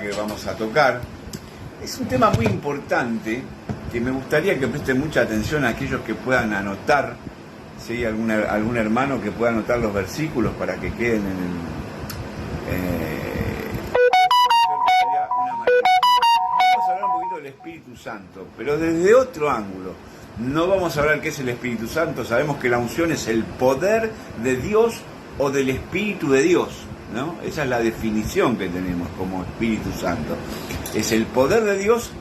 que vamos a tocar. Es un tema muy importante que me gustaría que presten mucha atención a aquellos que puedan anotar, si hay algún hermano que pueda anotar los versículos para que queden en el... Vamos a hablar un poquito del Espíritu Santo, pero desde otro ángulo. No vamos a hablar qué es el Espíritu Santo. Sabemos que la unción es el poder de Dios o del Espíritu de Dios, ¿no? Esa es la definición que tenemos como Espíritu Santo. Es el poder de Dios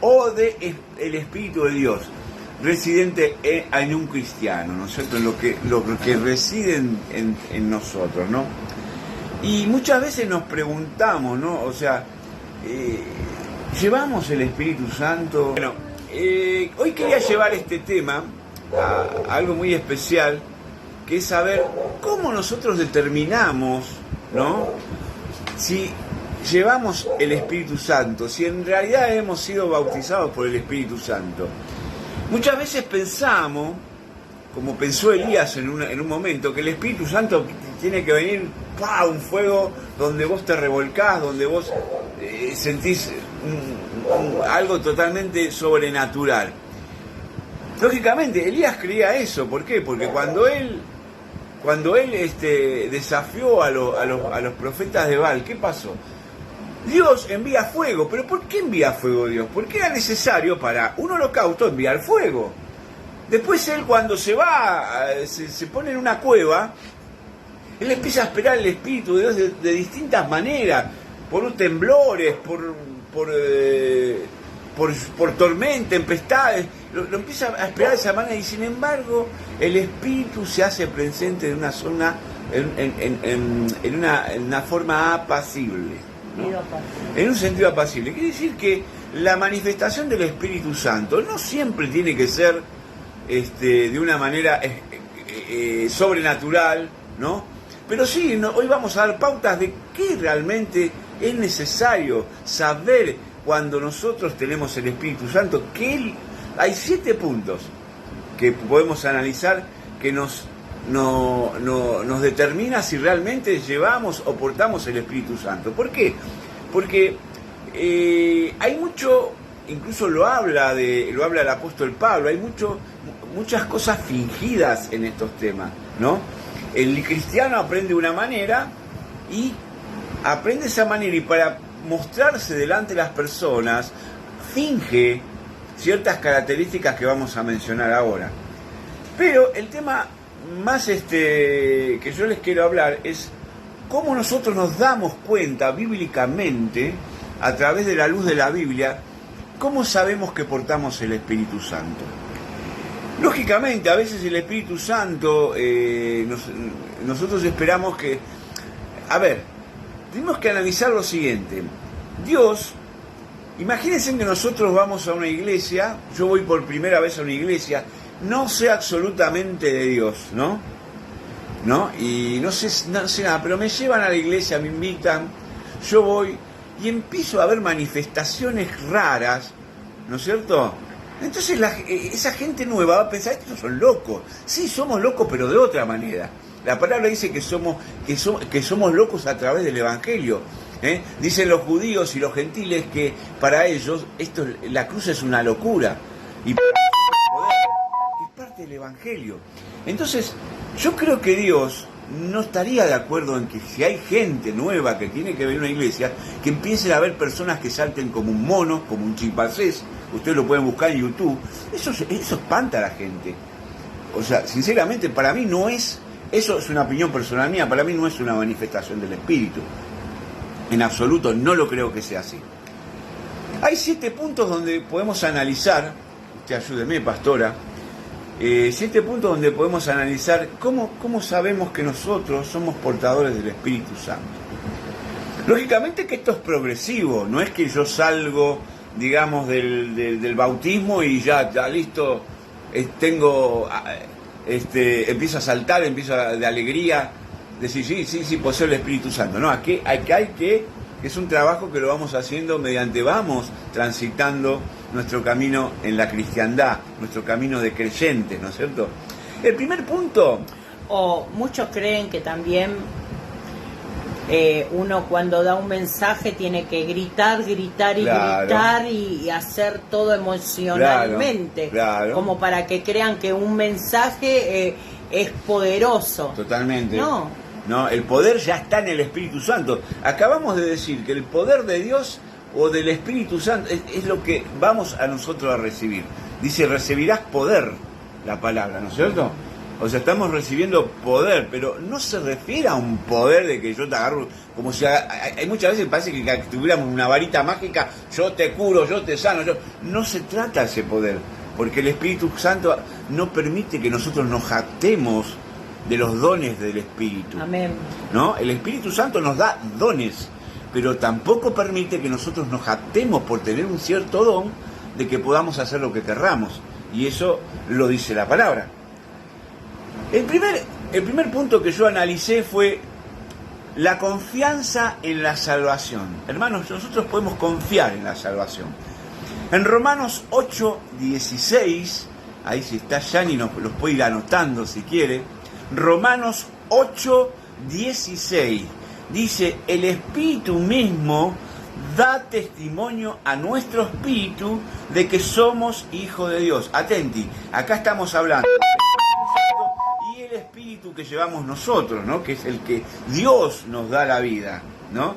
o del Espíritu de Dios residente en un cristiano, ¿no es cierto? En lo que reside en nosotros, ¿no? Y muchas veces nos preguntamos, ¿no? O sea, ¿llevamos el Espíritu Santo? Bueno, hoy quería llevar este tema a algo muy especial, que es saber cómo nosotros determinamos, ¿no?, si llevamos el Espíritu Santo, si en realidad hemos sido bautizados por el Espíritu Santo. Muchas veces pensamos, como pensó Elías en un momento, que el Espíritu Santo tiene que venir, ¡pah!, un fuego donde vos te revolcás, donde vos sentís algo totalmente sobrenatural. Lógicamente, Elías creía eso. ¿Por qué? Porque cuando él desafió a los profetas de Baal, ¿qué pasó? Dios envía fuego. ¿Pero por qué envía fuego Dios? Porque era necesario para un holocausto enviar fuego. Después él, cuando se va, se pone en una cueva, él empieza a esperar el Espíritu de Dios de distintas maneras, por temblores, por tormenta, tempestades. Lo empieza a esperar de esa manera, y sin embargo el Espíritu se hace presente en una zona, en una forma apacible, ¿no? En un sentido apacible. Quiere decir que la manifestación del Espíritu Santo no siempre tiene que ser de una manera sobrenatural, ¿no? Pero sí, hoy vamos a dar pautas de qué realmente es necesario saber cuando nosotros tenemos el Espíritu Santo, que hay 7 puntos que podemos analizar que nos determina si realmente llevamos o portamos el Espíritu Santo. ¿Por qué? Porque hay mucho, incluso lo habla el apóstol Pablo, hay muchas cosas fingidas en estos temas, ¿no? El cristiano aprende una manera y aprende esa manera, y para mostrarse delante de las personas finge ciertas características que vamos a mencionar ahora. Pero el tema más que yo les quiero hablar es cómo nosotros nos damos cuenta bíblicamente, a través de la luz de la Biblia, cómo sabemos que portamos el Espíritu Santo. Lógicamente, a veces el Espíritu Santo, nosotros esperamos que... A ver, tenemos que analizar lo siguiente. Dios, imagínense que nosotros vamos a una iglesia, yo voy por primera vez a una iglesia, no sé absolutamente de Dios, ¿no? Y no sé nada, pero me llevan a la iglesia, me invitan, yo voy y empiezo a ver manifestaciones raras, ¿no es cierto? Entonces esa gente nueva va a pensar, estos son locos. Sí, somos locos, pero de otra manera. La palabra dice que somos locos a través del Evangelio. Dicen los judíos y los gentiles que para ellos la cruz es una locura. Y para nosotros es parte del Evangelio. Entonces, yo creo que Dios no estaría de acuerdo en que si hay gente nueva que tiene que venir a una iglesia, que empiecen a haber personas que salten como un mono, como un chimpancé. Ustedes lo pueden buscar en YouTube. Eso espanta a la gente. O sea, sinceramente, para mí no es... Eso es una opinión personal mía, para mí no es una manifestación del Espíritu. En absoluto, no lo creo que sea así. Hay 7 puntos donde podemos analizar, usted ayúdeme, pastora, 7 puntos donde podemos analizar cómo sabemos que nosotros somos portadores del Espíritu Santo. Lógicamente que esto es progresivo, no es que yo salgo, digamos, del bautismo y ya listo, empiezo a saltar, de alegría, decir sí, poseo el Espíritu Santo. No, aquí hay que es un trabajo que lo vamos haciendo vamos transitando nuestro camino en la cristiandad, nuestro camino de creyentes, ¿no es cierto? El primer punto... O muchos creen que también Uno cuando da un mensaje tiene que gritar y hacer todo emocionalmente, como para que crean que un mensaje es poderoso. Totalmente. No, el poder ya está en el Espíritu Santo. Acabamos de decir que el poder de Dios o del Espíritu Santo es lo que vamos a nosotros a recibir. Dice, recibirás poder, la palabra, ¿no es cierto? O sea, estamos recibiendo poder, pero no se refiere a un poder de que yo te agarro, como si hay muchas veces parece que tuviéramos una varita mágica, yo te curo, yo te sano, no se trata de ese poder, porque el Espíritu Santo no permite que nosotros nos jactemos de los dones del Espíritu. Amén. ¿No? El Espíritu Santo nos da dones, pero tampoco permite que nosotros nos jactemos por tener un cierto don de que podamos hacer lo que querramos, y eso lo dice la palabra. El primer punto que yo analicé fue la confianza en la salvación. Hermanos, nosotros podemos confiar en la salvación. En Romanos 8:16, ahí si está Yani los puede ir anotando si quiere. Romanos 8:16 dice, el Espíritu mismo da testimonio a nuestro espíritu de que somos hijos de Dios. Atenti, acá estamos hablando y el espíritu que llevamos nosotros, ¿no? Que es el que Dios nos da la vida, ¿no?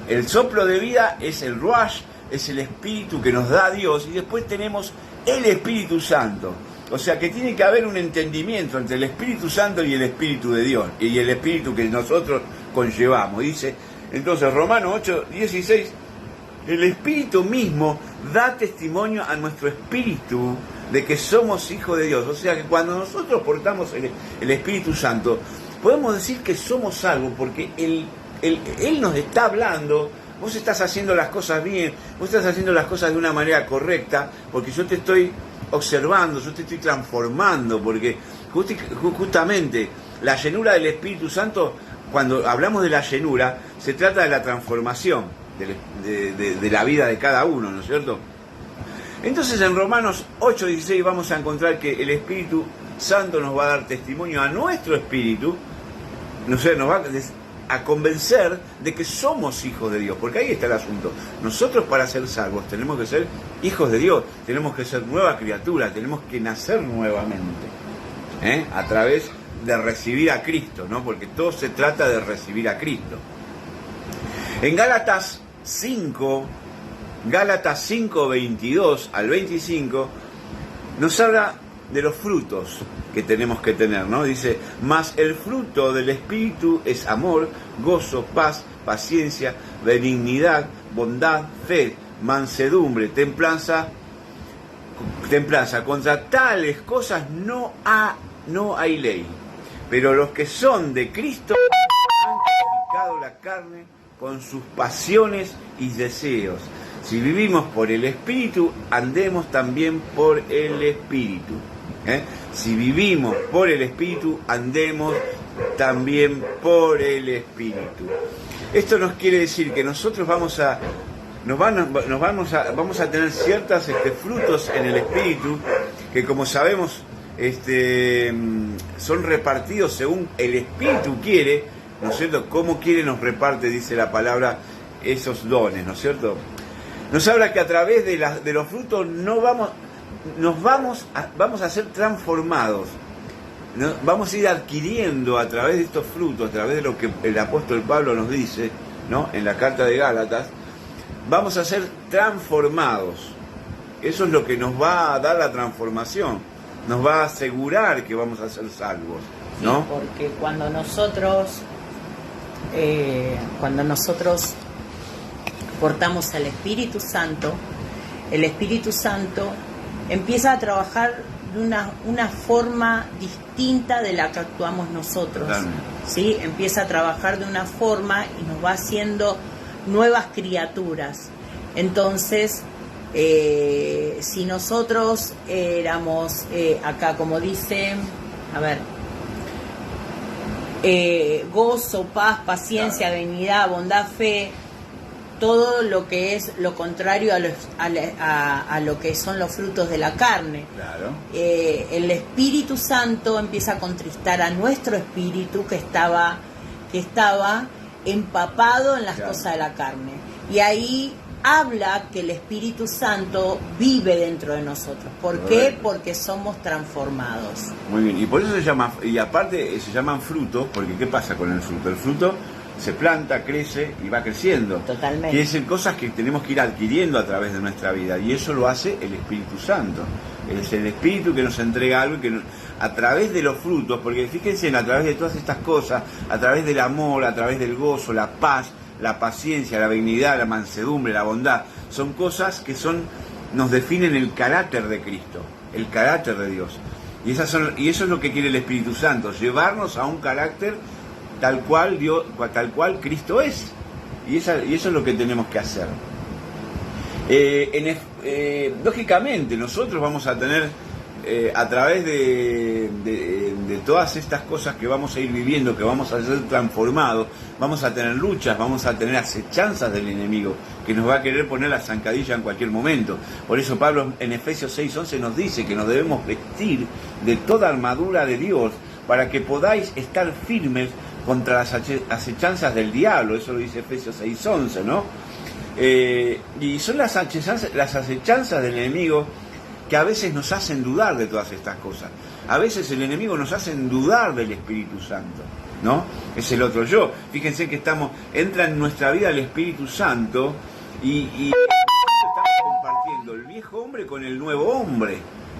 El soplo de vida es el ruach, es el espíritu que nos da Dios, y después tenemos el Espíritu Santo. O sea que tiene que haber un entendimiento entre el Espíritu Santo y el Espíritu de Dios, y el espíritu que nosotros conllevamos. Dice entonces Romanos 8:16, el Espíritu mismo da testimonio a nuestro espíritu de que somos hijos de Dios. O sea que cuando nosotros portamos el Espíritu Santo, podemos decir que somos salvos porque Él nos está hablando. Vos estás haciendo las cosas bien, vos estás haciendo las cosas de una manera correcta, porque yo te estoy observando, yo te estoy transformando, porque justamente la llenura del Espíritu Santo, cuando hablamos de la llenura, se trata de la transformación de la vida de cada uno, ¿no es cierto? Entonces en Romanos 8:16 vamos a encontrar que el Espíritu Santo nos va a dar testimonio a nuestro espíritu, no sé, nos va a convencer de que somos hijos de Dios, porque ahí está el asunto. Nosotros para ser salvos tenemos que ser hijos de Dios, tenemos que ser nueva criatura, tenemos que nacer nuevamente, a través de recibir a Cristo, ¿no? Porque todo se trata de recibir a Cristo. En Gálatas 5:22 al 25, nos habla de los frutos que tenemos que tener, ¿no? Dice, mas el fruto del Espíritu es amor, gozo, paz, paciencia, benignidad, bondad, fe, mansedumbre, templanza. Contra tales cosas no hay ley. Pero los que son de Cristo han crucificado la carne con sus pasiones y deseos. Si vivimos por el Espíritu, andemos también por el Espíritu. Si vivimos por el Espíritu, andemos también por el Espíritu. Esto nos quiere decir que nosotros vamos a tener ciertos frutos en el Espíritu, que como sabemos son repartidos según el Espíritu quiere, ¿no es cierto? Cómo quiere nos reparte, dice la palabra, esos dones, ¿no es cierto? Nos habla que a través de los frutos vamos a ser transformados, ¿no? Vamos a ir adquiriendo a través de estos frutos, a través de lo que el apóstol Pablo nos dice, ¿no? En la carta de Gálatas, vamos a ser transformados. Eso es lo que nos va a dar la transformación, nos va a asegurar que vamos a ser salvos, ¿no? Sí, porque cuando nosotros portamos al Espíritu Santo, el Espíritu Santo empieza a trabajar de una forma distinta de la que actuamos nosotros. ¿Sí? Empieza a trabajar de una forma y nos va haciendo nuevas criaturas. Entonces, si nosotros éramos, acá como dice, gozo, paz, paciencia, benignidad, bondad, fe, todo lo que es lo contrario a lo que son los frutos de la carne. Claro. El Espíritu Santo empieza a contristar a nuestro espíritu que estaba empapado en las Claro. cosas de la carne. Y ahí habla que el Espíritu Santo vive dentro de nosotros. ¿Por qué? Correcto. Porque somos transformados. Muy bien, y por eso se llama, y aparte se llaman frutos, porque ¿qué pasa con el fruto? El fruto se planta, crece y va creciendo. Totalmente. Y son cosas que tenemos que ir adquiriendo a través de nuestra vida, y eso lo hace el Espíritu Santo. Es el Espíritu que nos entrega algo y que a través de los frutos, porque fíjense, a través de todas estas cosas, a través del amor, a través del gozo, la paz, la paciencia, la benignidad, la mansedumbre, la bondad, son cosas que nos definen el carácter de Cristo, el carácter de Dios. Y eso es lo que quiere el Espíritu Santo, llevarnos a un carácter tal cual Cristo es. Y eso es lo que tenemos que hacer. Lógicamente, nosotros vamos a tener, a través de todas estas cosas que vamos a ir viviendo, que vamos a ser transformados, vamos a tener luchas, vamos a tener acechanzas del enemigo, que nos va a querer poner la zancadilla en cualquier momento. Por eso Pablo en Efesios 6:11 nos dice que nos debemos vestir de toda armadura de Dios, para que podáis estar firmes contra las acechanzas del diablo. Eso lo dice Efesios 6:11, ¿no? Y son las acechanzas del enemigo que a veces nos hacen dudar de todas estas cosas. A veces el enemigo nos hace dudar del Espíritu Santo, ¿no? Es el otro yo. Fíjense que entra en nuestra vida el Espíritu Santo y estamos compartiendo el viejo hombre con el nuevo hombre.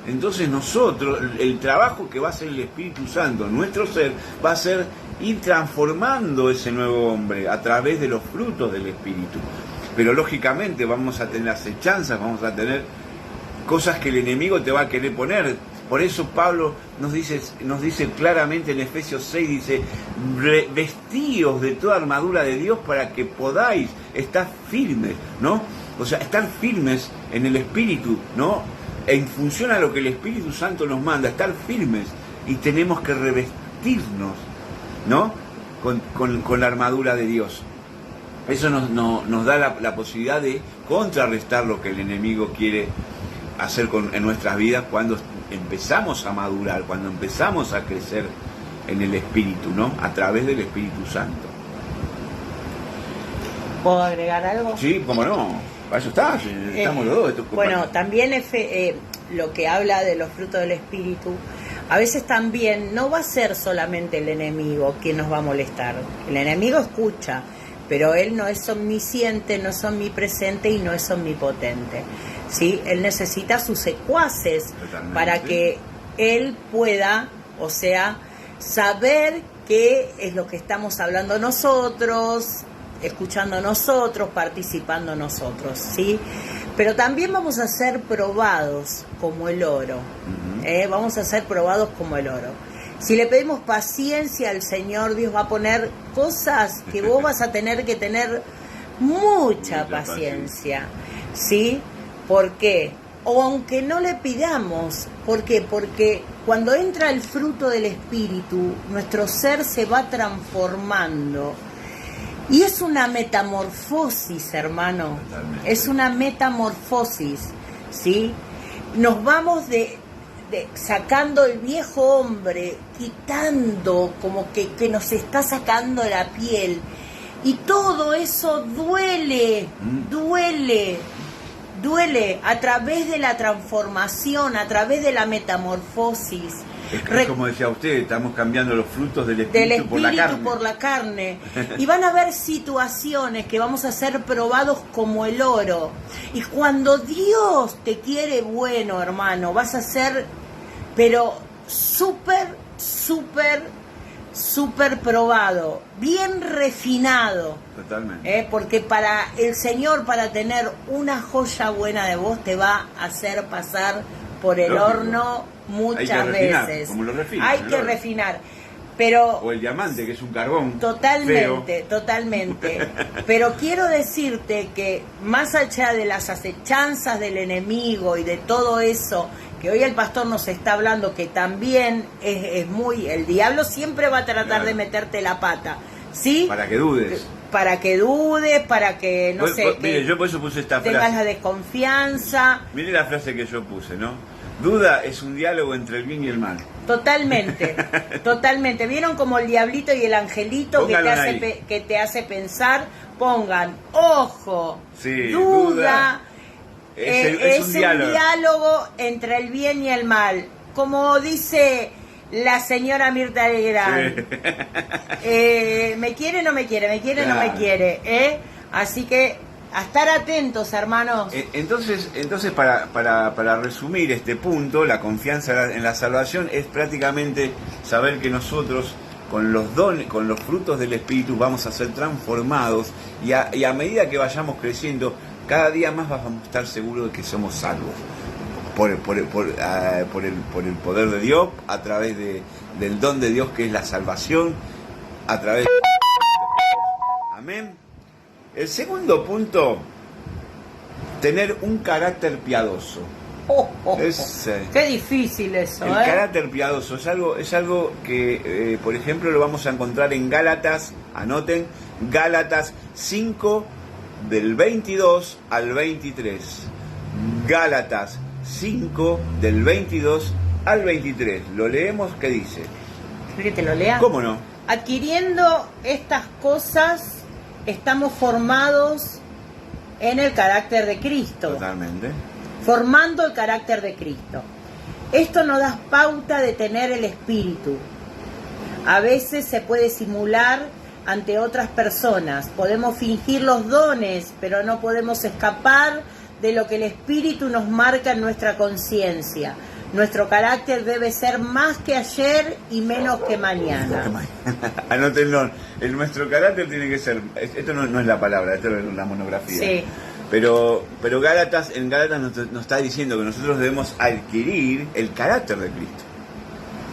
Entonces nosotros, el trabajo que va a hacer el Espíritu Santo en nuestro ser, va a ser ir transformando ese nuevo hombre a través de los frutos del Espíritu. Pero lógicamente vamos a tener acechanzas, vamos a tener cosas que el enemigo te va a querer poner. Por eso Pablo nos dice claramente en Efesios 6, dice, vestíos de toda armadura de Dios para que podáis estar firmes, ¿no? O sea, estar firmes en el Espíritu, ¿no? En función a lo que el Espíritu Santo nos manda, estar firmes, y tenemos que revestirnos, ¿no? Con la armadura de Dios. Eso nos da la posibilidad de contrarrestar lo que el enemigo quiere hacer en nuestras vidas cuando empezamos a madurar, cuando empezamos a crecer en el Espíritu, ¿no? A través del Espíritu Santo. ¿Puedo agregar algo? Sí, cómo no. Para eso estamos los dos. Bueno, también lo que habla de los frutos del Espíritu, a veces también no va a ser solamente el enemigo quien nos va a molestar. El enemigo escucha, pero él no es omnisciente, no es omnipresente y no es omnipotente. ¿Sí? Él necesita sus secuaces. Totalmente. Para que él pueda, o sea, saber qué es lo que estamos hablando nosotros, escuchando nosotros, participando nosotros, ¿sí? Pero también vamos a ser probados como el oro. Vamos a ser probados como el oro. Si le pedimos paciencia al Señor, Dios va a poner cosas que vos vas a tener que tener mucha paciencia, ¿sí? ¿Por qué? O aunque no le pidamos, ¿por qué? Porque cuando entra el fruto del Espíritu, nuestro ser se va transformando. Y es una metamorfosis, hermano. Totalmente. Es una metamorfosis, ¿sí? Nos vamos sacando el viejo hombre, quitando como que nos está sacando la piel. Y todo eso duele a través de la transformación, a través de la metamorfosis. Es como decía usted, estamos cambiando los frutos del Espíritu por la carne. Y van a haber situaciones que vamos a ser probados como el oro. Y cuando Dios te quiere bueno, hermano, vas a ser, pero súper probado, bien refinado. Totalmente. Porque para el Señor, para tener una joya buena de vos, te va a hacer pasar por el horno muchas veces. Como lo refina, hay que refinar. Pero, o el diamante, que es un carbón. Totalmente. Pero quiero decirte que más allá de las acechanzas del enemigo y de todo eso que hoy el pastor nos está hablando, que también es muy... El diablo siempre va a tratar de meterte la pata, ¿sí? Para que dudes. Para que, no sé... Mire, yo por eso puse esta frase. Tengas la desconfianza. Mire la frase que yo puse, ¿no? Duda es un diálogo entre el bien y el mal. Totalmente, totalmente. ¿Vieron como el diablito y el angelito que te hace pensar? Pongan, ojo, sí, duda. Es un diálogo. Diálogo entre el bien y el mal. Como dice la señora Mirta Legrand. Sí. ¿Me quiere o no me quiere? ¿Me quiere o no me quiere? Así que a estar atentos, hermanos. Entonces para resumir este punto, la confianza en la salvación es prácticamente saber que nosotros con los dones, con los frutos del Espíritu vamos a ser transformados y a medida que vayamos creciendo, cada día más vamos a estar seguros de que somos salvos por el poder de Dios, a través del don de Dios que es la salvación, a través de... Amén. El segundo punto, tener un carácter piadoso. Qué difícil eso. El carácter piadoso es algo que, por ejemplo, lo vamos a encontrar en Gálatas, anoten, Gálatas 5, del 22 al 23. Gálatas 5, del 22 al 23. Lo leemos, ¿qué dice? ¿Quieres que te lo lea? ¿Cómo no? Adquiriendo estas cosas, estamos formados en el carácter de Cristo. Totalmente. Formando el carácter de Cristo. Esto nos da pauta de tener el espíritu. A veces se puede simular ante otras personas. Podemos fingir los dones, pero no podemos escapar de lo que el espíritu nos marca en nuestra conciencia. Nuestro carácter debe ser más que ayer y menos que mañana. Anótenlo. Nuestro carácter tiene que ser... Esto no es la palabra, esto es una monografía. Sí. Pero en Gálatas nos está diciendo que nosotros debemos adquirir el carácter de Cristo.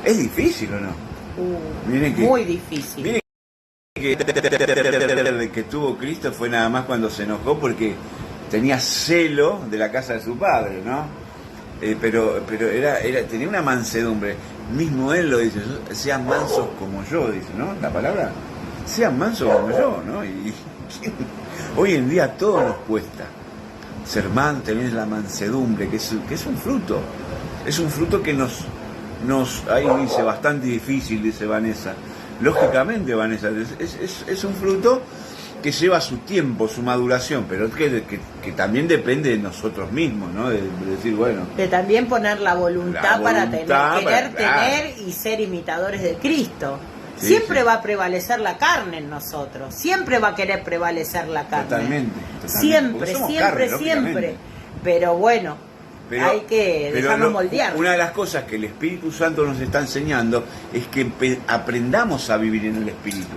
¿Es difícil o no? Muy difícil. Miren que el que tuvo Cristo fue nada más cuando se enojó porque tenía celo de la casa de su padre, ¿no? Pero tenía una mansedumbre. Mismo él lo dice, sean mansos como yo, dice, ¿no? La palabra, sean mansos como yo, ¿no? Y hoy en día todo nos cuesta tener la mansedumbre, que es un fruto. Es un fruto que nos ahí dice, bastante difícil, dice Vanessa. Lógicamente, Vanessa, es un fruto que lleva su tiempo, su maduración, pero que también depende de nosotros mismos, ¿no? De decir, bueno... De también poner la voluntad para tener y ser imitadores de Cristo. Sí, siempre va a prevalecer la carne en nosotros, siempre va a querer prevalecer la carne. Totalmente. Siempre. Pero bueno, hay que dejarnos moldear. Una de las cosas que el Espíritu Santo nos está enseñando es que aprendamos a vivir en el Espíritu.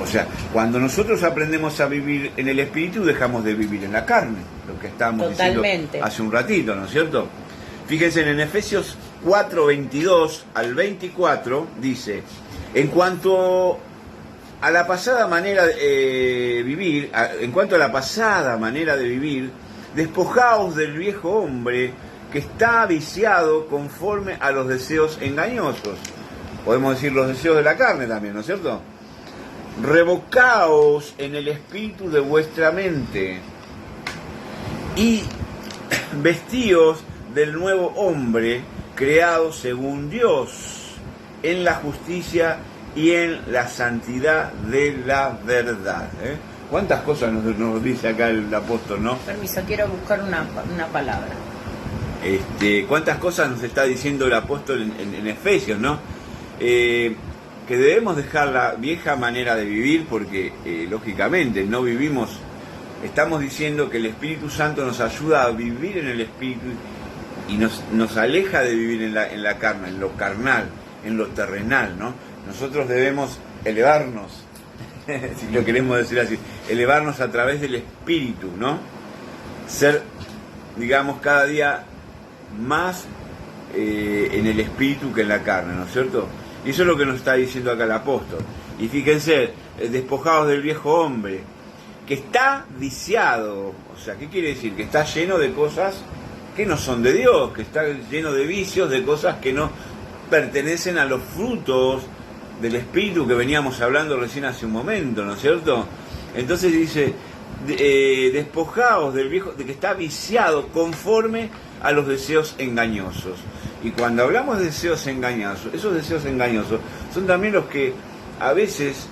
O sea, cuando nosotros aprendemos a vivir en el Espíritu, dejamos de vivir en la carne, lo que estábamos diciendo hace un ratito, ¿no es cierto? Fíjense, en Efesios 4, 22 al 24, dice, en cuanto a la pasada manera de vivir, despojaos del viejo hombre que está viciado conforme a los deseos engañosos. Podemos decir los deseos de la carne también, ¿no es cierto? Revocaos en el espíritu de vuestra mente y vestíos del nuevo hombre creado según Dios en la justicia y en la santidad de la verdad. ¿Cuántas cosas nos dice acá el apóstol, no? Permiso, quiero buscar una palabra. ¿Cuántas cosas nos está diciendo el apóstol en Efesios, no? Que debemos dejar la vieja manera de vivir porque, lógicamente, no vivimos... Estamos diciendo que el Espíritu Santo nos ayuda a vivir en el Espíritu y nos aleja de vivir en la carne, en lo carnal, en lo terrenal, ¿no? Nosotros debemos elevarnos, si lo queremos decir así, elevarnos a través del Espíritu, ¿no? Ser, digamos, cada día más en el Espíritu que en la carne, ¿no es cierto? Y eso es lo que nos está diciendo acá el apóstol. Y fíjense, despojados del viejo hombre, que está viciado. O sea, ¿qué quiere decir? Que está lleno de cosas que no son de Dios, que está lleno de vicios, de cosas que no pertenecen a los frutos del Espíritu que veníamos hablando recién hace un momento, ¿no es cierto? Entonces dice, despojados del viejo, de que está viciado conforme a los deseos engañosos. Y cuando hablamos de deseos engañosos, esos deseos engañosos son también los que a veces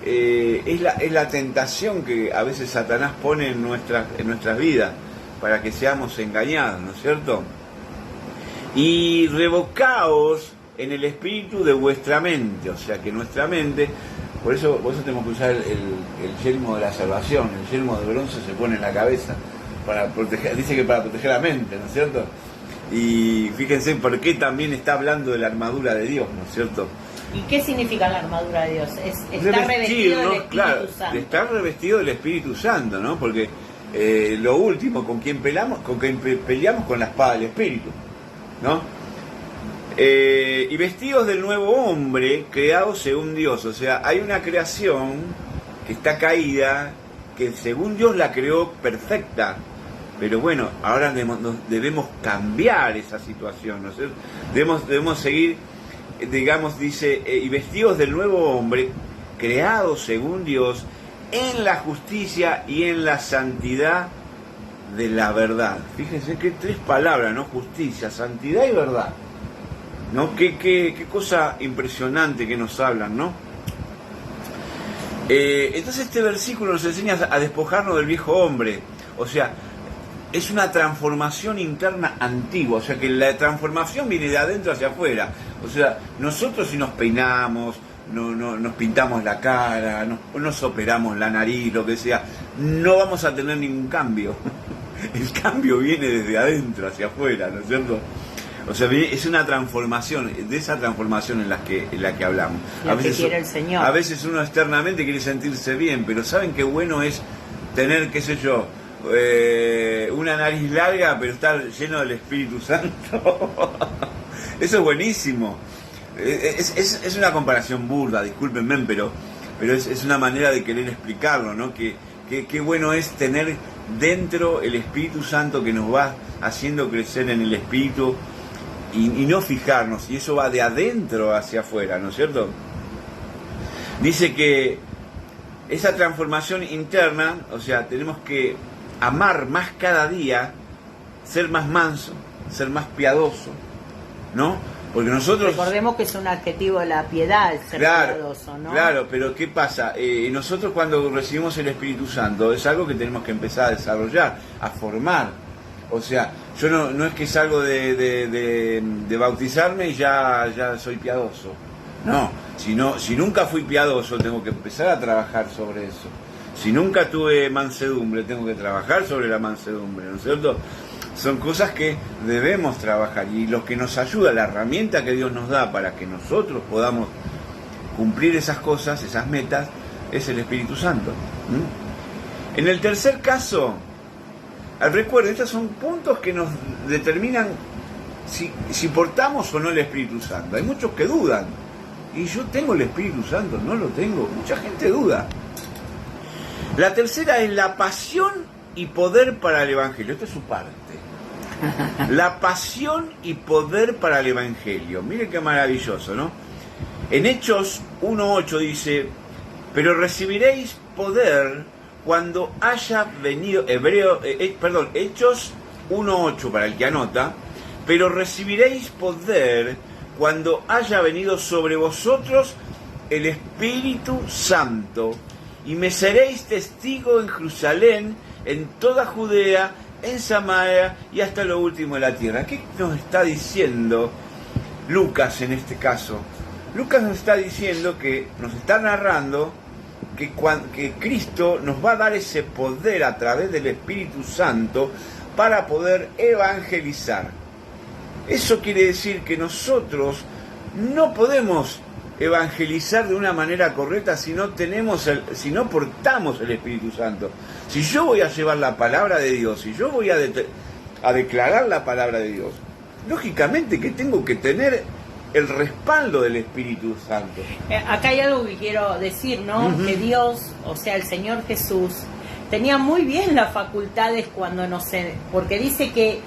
es la tentación que a veces Satanás pone en nuestras vidas para que seamos engañados, ¿no es cierto? Y revocaos en el espíritu de vuestra mente, o sea que nuestra mente, por eso tenemos que usar el yelmo de la salvación, el yelmo de bronce se pone en la cabeza, para proteger, dice que para proteger la mente, ¿no es cierto? Y fíjense por qué también está hablando de la armadura de Dios, ¿no es cierto? ¿Y qué significa la armadura de Dios? Es estar revestido del Espíritu Santo. De estar revestido del Espíritu Santo, ¿no? Porque lo último, con quien peleamos con la espada del Espíritu, ¿no? Y vestidos del nuevo hombre, creados según Dios. O sea, hay una creación que está caída, que según Dios la creó perfecta. Pero bueno, ahora debemos cambiar esa situación, ¿no? Debemos seguir, digamos, dice, y vestidos del nuevo hombre, creados según Dios, en la justicia y en la santidad de la verdad. Fíjense que 3 palabras, ¿no? Justicia, santidad y verdad, ¿no? Qué cosa impresionante que nos hablan, ¿no? Entonces este versículo nos enseña a despojarnos del viejo hombre, o sea, es una transformación interna antigua, o sea que la transformación viene de adentro hacia afuera. O sea, nosotros si nos peinamos, nos pintamos la cara, nos operamos la nariz, lo que sea, no vamos a tener ningún cambio. El cambio viene desde adentro hacia afuera, ¿no es cierto? O sea, es una transformación, de esa transformación en la que hablamos. Quiere el Señor. A veces uno externamente quiere sentirse bien, pero ¿saben qué bueno es tener, qué sé yo, una nariz larga pero estar lleno del Espíritu Santo? Eso es buenísimo. Es una comparación burda, discúlpenme, pero es una manera de querer explicarlo, ¿no? Qué bueno es tener dentro el Espíritu Santo que nos va haciendo crecer en el Espíritu y no fijarnos, y eso va de adentro hacia afuera, ¿no es cierto? Dice que esa transformación interna, o sea, tenemos que amar más cada día, ser más manso, ser más piadoso, ¿no? Porque nosotros... Recordemos que es un adjetivo de la piedad, el ser piadoso, ¿no? Claro, pero ¿qué pasa? Nosotros cuando recibimos el Espíritu Santo es algo que tenemos que empezar a desarrollar, a formar. O sea, yo no es que salgo de bautizarme y ya soy piadoso. No, si nunca fui piadoso tengo que empezar a trabajar sobre eso. Si nunca tuve mansedumbre, tengo que trabajar sobre la mansedumbre, ¿no es cierto? Son cosas que debemos trabajar, y lo que nos ayuda, la herramienta que Dios nos da para que nosotros podamos cumplir esas cosas, esas metas, es el Espíritu Santo. En el tercer caso, recuerden, estos son puntos que nos determinan si portamos o no el Espíritu Santo. Hay muchos que dudan, y yo tengo el Espíritu Santo, no lo tengo, mucha gente duda. La tercera es la pasión y poder para el Evangelio. Esta es su parte. La pasión y poder para el Evangelio. Miren qué maravilloso, ¿no? En Hechos 1:8 dice: pero recibiréis poder cuando haya venido... Hechos 1:8 para el que anota. Pero recibiréis poder cuando haya venido sobre vosotros el Espíritu Santo, y me seréis testigo en Jerusalén, en toda Judea, en Samaria y hasta lo último de la tierra. ¿Qué nos está diciendo Lucas en este caso? Lucas nos está diciendo nos está narrando que Cristo nos va a dar ese poder a través del Espíritu Santo para poder evangelizar. Eso quiere decir que nosotros no podemos evangelizar de una manera correcta si no portamos el Espíritu Santo. Si yo voy a llevar la palabra de Dios, si yo voy a declarar la palabra de Dios, lógicamente que tengo que tener el respaldo del Espíritu Santo. Acá hay algo que quiero decir, ¿no? Que Dios, o sea, el Señor Jesús, tenía muy bien las facultades porque dice que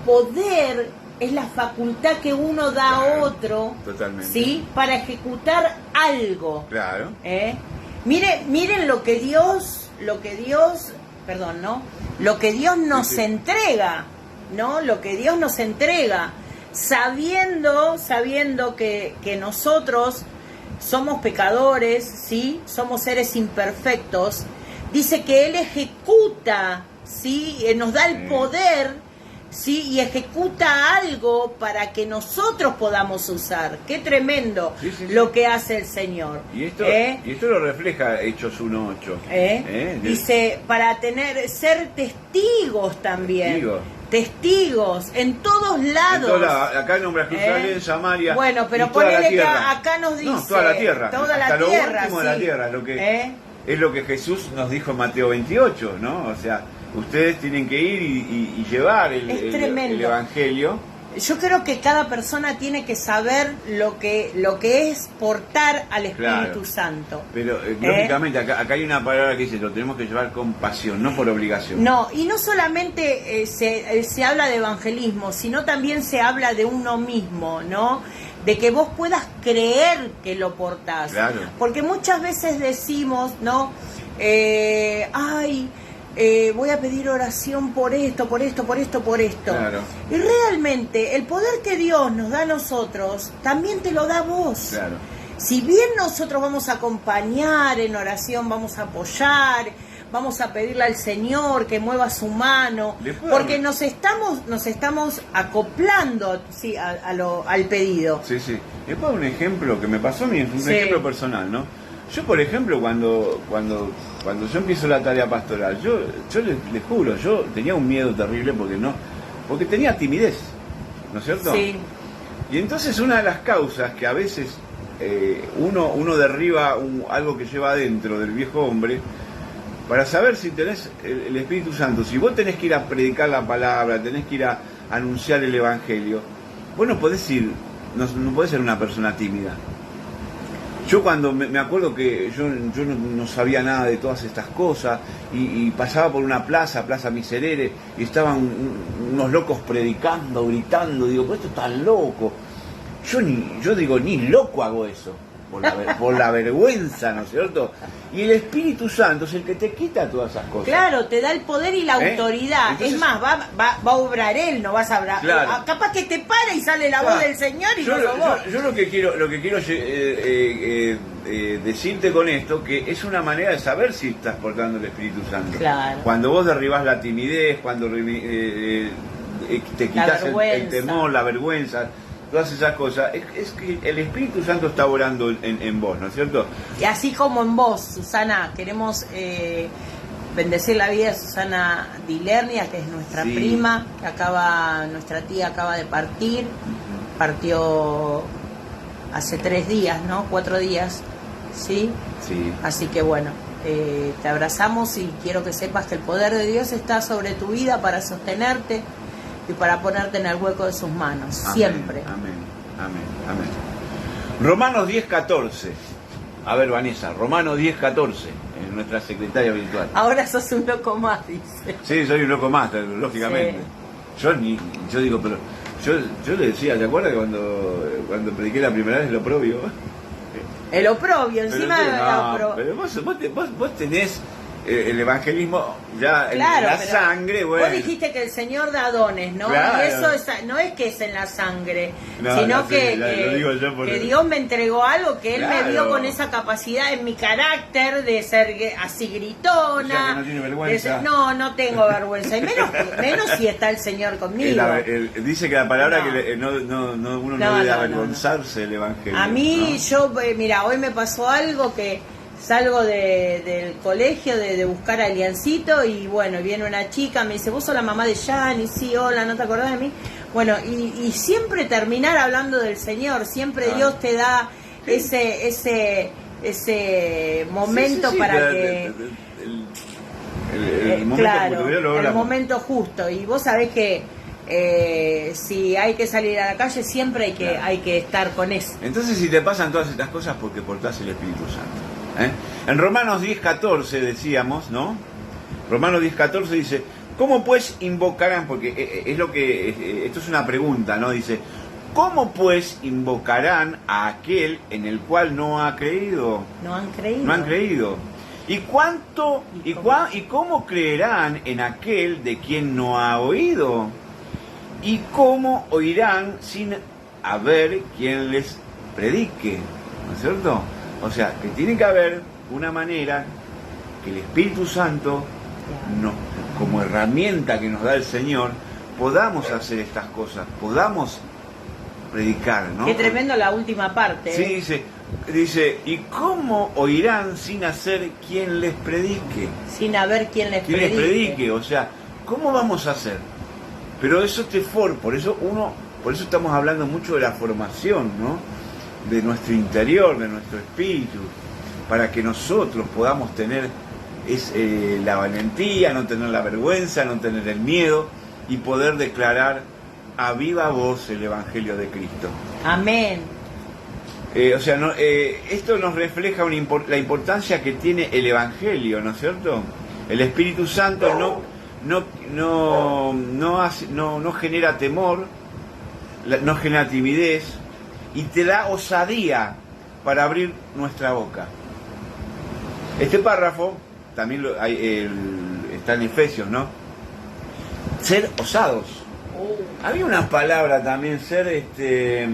poder es la facultad que uno da a otro, totalmente, ¿sí? Para ejecutar algo. Claro. Miren lo que Dios nos entrega, ¿no? Lo que Dios nos entrega. sabiendo que nosotros somos pecadores, ¿sí? Somos seres imperfectos, dice que Él ejecuta, ¿sí? Nos da el poder, ¿sí? Y ejecuta algo para que nosotros podamos usar. Qué tremendo lo que hace el Señor. Y esto lo refleja Hechos 1:8. Dice, para ser testigos también. Testigos en todos lados. Acá nombra Jerusalén, Samaria. Bueno, pero ponele que acá nos dice. No, toda la tierra. Hasta lo último de la tierra. Es lo que Jesús nos dijo en Mateo 28, ¿no? O sea, ustedes tienen que ir y llevar el Evangelio. Yo creo que cada persona tiene que saber lo que es portar al Espíritu Santo. Pero lógicamente acá hay una palabra que dice, lo tenemos que llevar con pasión, no por obligación. No, y no solamente se habla de evangelismo, sino también se habla de uno mismo, ¿no? De que vos puedas creer que lo portás. Claro. Porque muchas veces decimos, ¿no? Voy a pedir oración por esto. Claro. Y realmente el poder que Dios nos da a nosotros, también te lo da a vos. Claro. Si bien nosotros vamos a acompañar en oración, vamos a apoyar, vamos a pedirle al Señor que mueva su mano, porque nos estamos acoplando, ¿sí? al pedido. Sí. Después un ejemplo que me pasó a mí, es un ejemplo personal, ¿no? Yo, por ejemplo, cuando yo empiezo la tarea pastoral, yo les juro, yo tenía un miedo terrible porque tenía timidez, ¿no es cierto? Sí. Y entonces una de las causas que a veces uno derriba algo que lleva adentro del viejo hombre, para saber si tenés el Espíritu Santo, si vos tenés que ir a predicar la palabra, tenés que ir a anunciar el Evangelio, vos no podés no podés ser una persona tímida. Yo cuando me acuerdo que yo no sabía nada de todas estas cosas y pasaba por una Plaza Miserere, y estaban unos locos predicando, gritando, digo, pues esto está loco. Yo digo, ni loco hago eso, por la vergüenza, ¿no es cierto? Y el Espíritu Santo es el que te quita todas esas cosas. Claro, te da el poder y la autoridad. Entonces, es más, va a obrar Él, no vas a obrar. Claro. Capaz que te para y sale la voz del Señor y no sos vos. Yo lo que quiero decirte con esto, que es una manera de saber si estás portando el Espíritu Santo. Claro. Cuando vos derribás la timidez, cuando te quitas el temor, la vergüenza, todas esas cosas, es que el Espíritu Santo está orando en vos, ¿no es cierto? Y así como en vos, Susana, queremos bendecir la vida de Susana Dilernia, que es nuestra prima, que nuestra tía acaba de partir, partió hace 3 días, ¿no? 4 días, ¿sí? Sí. Así que bueno, te abrazamos y quiero que sepas que el poder de Dios está sobre tu vida para sostenerte y para ponerte en el hueco de sus manos, amén, siempre. Amén. Romanos 10:14. A ver, Vanessa, Romanos 10:14, nuestra secretaria virtual. Ahora sos un loco más, dice. Sí, soy un loco más, lógicamente. Sí. Yo digo, pero yo le decía, ¿te acuerdas cuando prediqué la primera vez el oprobio? El oprobio, encima de la oprobio. Pero vos tenés el evangelismo ya claro, en la sangre, bueno. Vos dijiste que el Señor da dones, ¿no? Claro. Y eso no es que es en la sangre, no, sino que Dios me entregó algo que Él me dio con esa capacidad en mi carácter de ser así gritona. O sea, que no tiene vergüenza. No tengo vergüenza. Y menos si está el Señor conmigo. Dice que la palabra que uno no debe avergonzarse del evangelio. A mí, mira, hoy me pasó algo que salgo del colegio de buscar a Aliancito y bueno, viene una chica, me dice, ¿vos sos la mamá de Yanni? Sí, hola, ¿no te acordás de mí? Bueno, y siempre terminar hablando del Señor, siempre Dios te da ese momento para que... El momento claro, justo, el momento justo. Y vos sabés que si hay que salir a la calle, siempre hay que estar con eso. Entonces, si te pasan todas estas cosas, porque portás el Espíritu Santo. En Romanos 10:14 decíamos, ¿no? Romanos 10:14 dice, ¿cómo pues invocarán? Porque es lo que esto es una pregunta, ¿no? Dice, ¿cómo pues invocarán a aquel en el cual no ha creído? No han creído. No han creído. ¿Y cómo creerán en aquel de quien no ha oído? ¿Y cómo oirán sin haber quien les predique? ¿No es cierto? O sea, que tiene que haber una manera que el Espíritu Santo, como herramienta que nos da el Señor, podamos hacer estas cosas, podamos predicar, ¿no? Qué tremendo la última parte. Sí, dice, ¿y cómo oirán sin hacer quien les predique? Sin haber quien les predique. ¿Quién les predique? O sea, ¿cómo vamos a hacer? Pero eso por eso estamos hablando mucho de la formación, ¿no? De nuestro interior, de nuestro espíritu, para que nosotros podamos tener la valentía, no tener la vergüenza, no tener el miedo y poder declarar a viva voz el Evangelio de Cristo. Amén. Esto nos refleja la importancia que tiene el Evangelio, ¿no es cierto? El Espíritu Santo no genera temor, no genera timidez y te da osadía para abrir nuestra boca. Este párrafo también está en Efesios, ¿no? Ser osados. Había una palabra también, ser que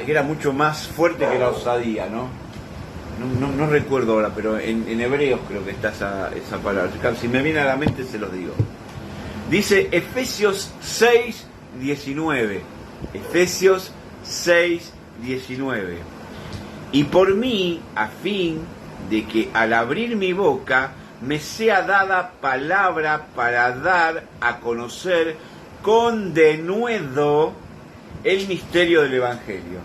era mucho más fuerte que la osadía, ¿no? No recuerdo ahora, pero en Hebreos creo que está esa palabra. Si me viene a la mente se los digo. Dice Efesios 6:19. Efesios 6:19. Y por mí, a fin de que al abrir mi boca me sea dada palabra para dar a conocer con denuedo el misterio del Evangelio.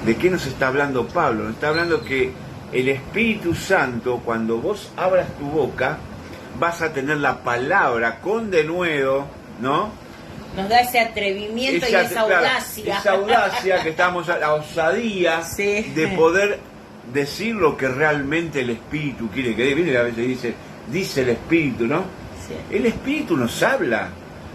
¿De qué nos está hablando Pablo? Nos está hablando que el Espíritu Santo, cuando vos abras tu boca, vas a tener la palabra con denuedo, ¿no? Nos da ese atrevimiento y esa audacia. Esa audacia que estamos, la osadía de poder decir lo que realmente el Espíritu quiere que viene. A veces dice el Espíritu, ¿no? Sí. El Espíritu nos habla.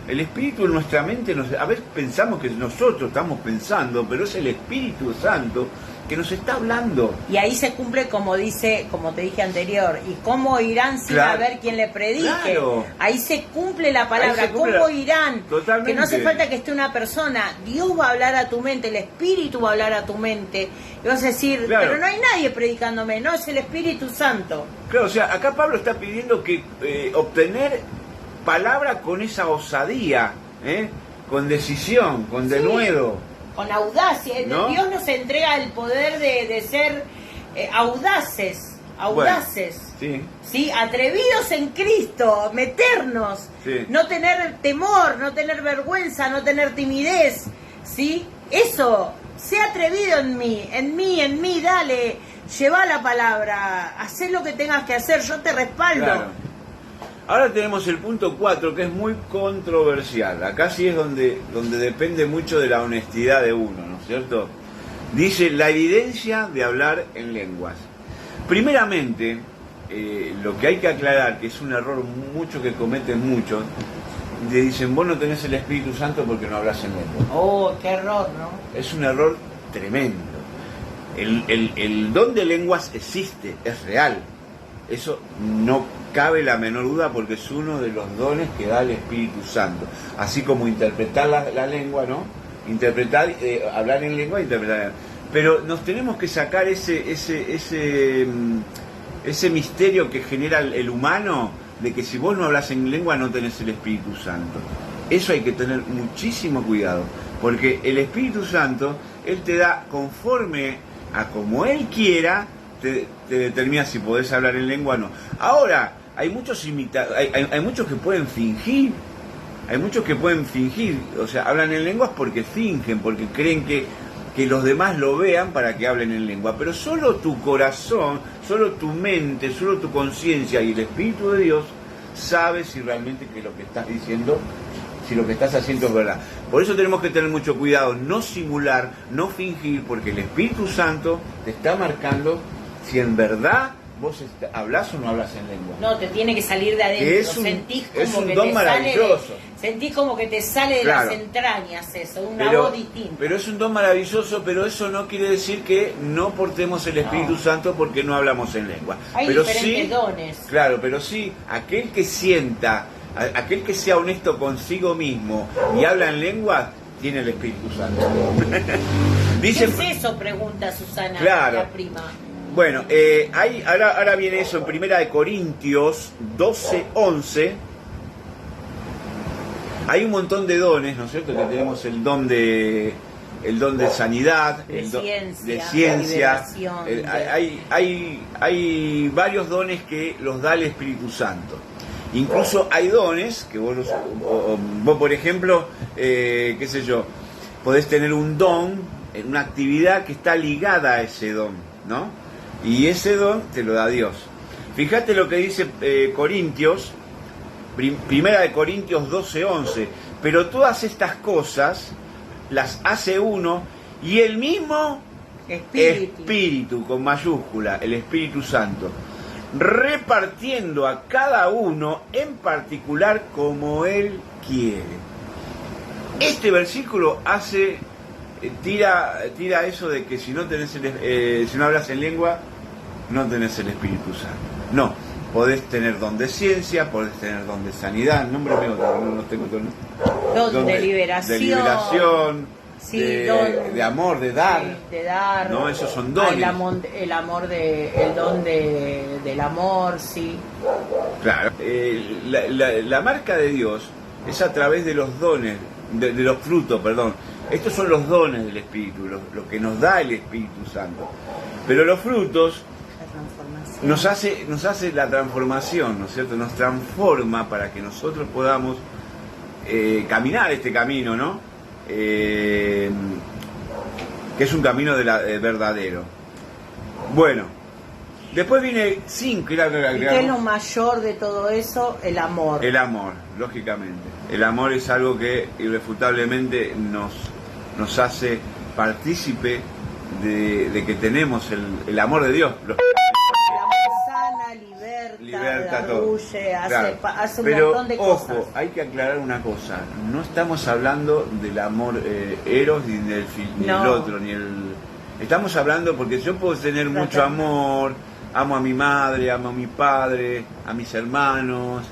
El Espíritu en nuestra mente, a veces pensamos que nosotros estamos pensando, pero es el Espíritu Santo que nos está hablando. Y ahí se cumple como te dije anterior, y cómo irán sin haber quien le predique. Claro. Ahí se cumple la palabra, cómo irán. Totalmente. Que no hace falta que esté una persona, Dios va a hablar a tu mente, el Espíritu va a hablar a tu mente. Y vas a decir, pero no hay nadie predicándome, no, es el Espíritu Santo. Claro, o sea, acá Pablo está pidiendo que obtener palabra con esa osadía, con decisión, con denuedo. Con audacia, ¿no? Dios nos entrega el poder de ser audaces, bueno, ¿sí? Atrevidos en Cristo, meternos, no tener temor, no tener vergüenza, no tener timidez, ¿sí? Eso, sé atrevido en mí, dale, lleva la palabra, haz lo que tengas que hacer, yo te respaldo. Claro. Ahora tenemos el punto 4, que es muy controversial. Acá sí es donde depende mucho de la honestidad de uno, ¿no es cierto? Dice, la evidencia de hablar en lenguas. Primeramente, lo que hay que aclarar, que es un error mucho que cometen muchos, le dicen, vos no tenés el Espíritu Santo porque no hablas en lenguas. Oh, qué error, ¿no? Es un error tremendo. El don de lenguas existe, es real. Eso no cabe la menor duda porque es uno de los dones que da el Espíritu Santo. Así como interpretar la lengua, ¿no? Hablar en lengua e interpretar. Pero nos tenemos que sacar ese misterio que genera el humano de que si vos no hablas en lengua no tenés el Espíritu Santo. Eso hay que tener muchísimo cuidado, porque el Espíritu Santo, Él te da conforme a como Él quiera, te determina si podés hablar en lengua o no. Ahora, hay muchos que pueden fingir, o sea, hablan en lenguas porque fingen, porque creen que los demás lo vean para que hablen en lengua, pero solo tu corazón, solo tu mente, solo tu conciencia y el Espíritu de Dios sabe si realmente que lo que estás diciendo, si lo que estás haciendo es verdad. Por eso tenemos que tener mucho cuidado, no simular, no fingir, porque el Espíritu Santo te está marcando si en verdad vos hablás o no hablas en lengua. No, te tiene que salir de adentro. Es un don maravilloso. Sentís como que te sale de las entrañas eso, una voz distinta. Pero es un don maravilloso, pero eso no quiere decir que no portemos el Espíritu Santo porque no hablamos en lengua. Hay pero diferentes dones. Claro, pero sí, aquel que sienta Aquel que sea honesto consigo mismo y habla en lengua, tiene el Espíritu Santo. Dice, ¿qué es eso? Pregunta Susana, claro, la prima. Bueno, ahora viene eso en 1 Corintios 12:11. Hay un montón de dones, ¿no es cierto? Que tenemos el don de sanidad, de ciencia. Hay varios dones que los da el Espíritu Santo. Incluso hay dones que vos por ejemplo, qué sé yo, podés tener un don, una actividad que está ligada a ese don, ¿no? Y ese don te lo da Dios. Fíjate lo que dice Corintios, 1 Corintios 12:11. Pero todas estas cosas las hace uno y el mismo Espíritu, con mayúscula, el Espíritu Santo, repartiendo a cada uno en particular como Él quiere. Este versículo tira eso de que si no hablas en lengua, no tenés el Espíritu Santo. No, podés tener don de ciencia, podés tener don de sanidad, nombre mío, no tengo todo. Don de liberación. De liberación, sí, de amor, de dar. Sí, de dar. No, esos son dones. El don del amor, sí. Claro. La marca de Dios es a través de los dones, de los frutos, perdón. Estos son los dones del Espíritu, lo que nos da el Espíritu Santo. Pero los frutos nos hace la transformación, ¿no es cierto? Nos transforma para que nosotros podamos caminar este camino, ¿no? Que es un camino verdadero. Bueno, después viene 5. ¿Y qué es lo mayor de todo eso? El amor. El amor, lógicamente. El amor es algo que irrefutablemente nos hace partícipe de que tenemos el amor de Dios. Liberta arrulle, claro. hace un Pero, montón de cosas. Ojo, hay que aclarar una cosa. No estamos hablando del amor eros, ni del otro, Estamos hablando porque yo puedo tener mucho amor, amo a mi madre, amo a mi padre, a mis hermanos,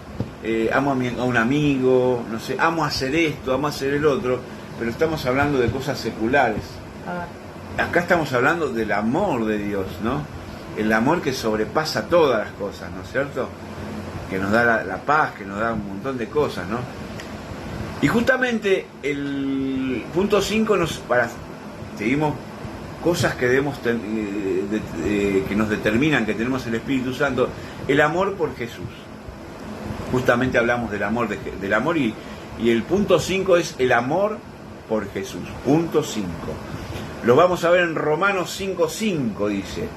amo a un amigo, no sé, amo hacer esto, amo hacer el otro, pero estamos hablando de cosas seculares. Acá estamos hablando del amor de Dios, ¿no? El amor que sobrepasa todas las cosas, ¿no es cierto? Que nos da la paz, que nos da un montón de cosas, ¿no? Y justamente el punto 5 seguimos cosas que que nos determinan que tenemos el Espíritu Santo, el amor por Jesús. Justamente hablamos del amor y el punto 5 es el amor por Jesús. Punto 5. Lo vamos a ver en Romanos 5:5, dice.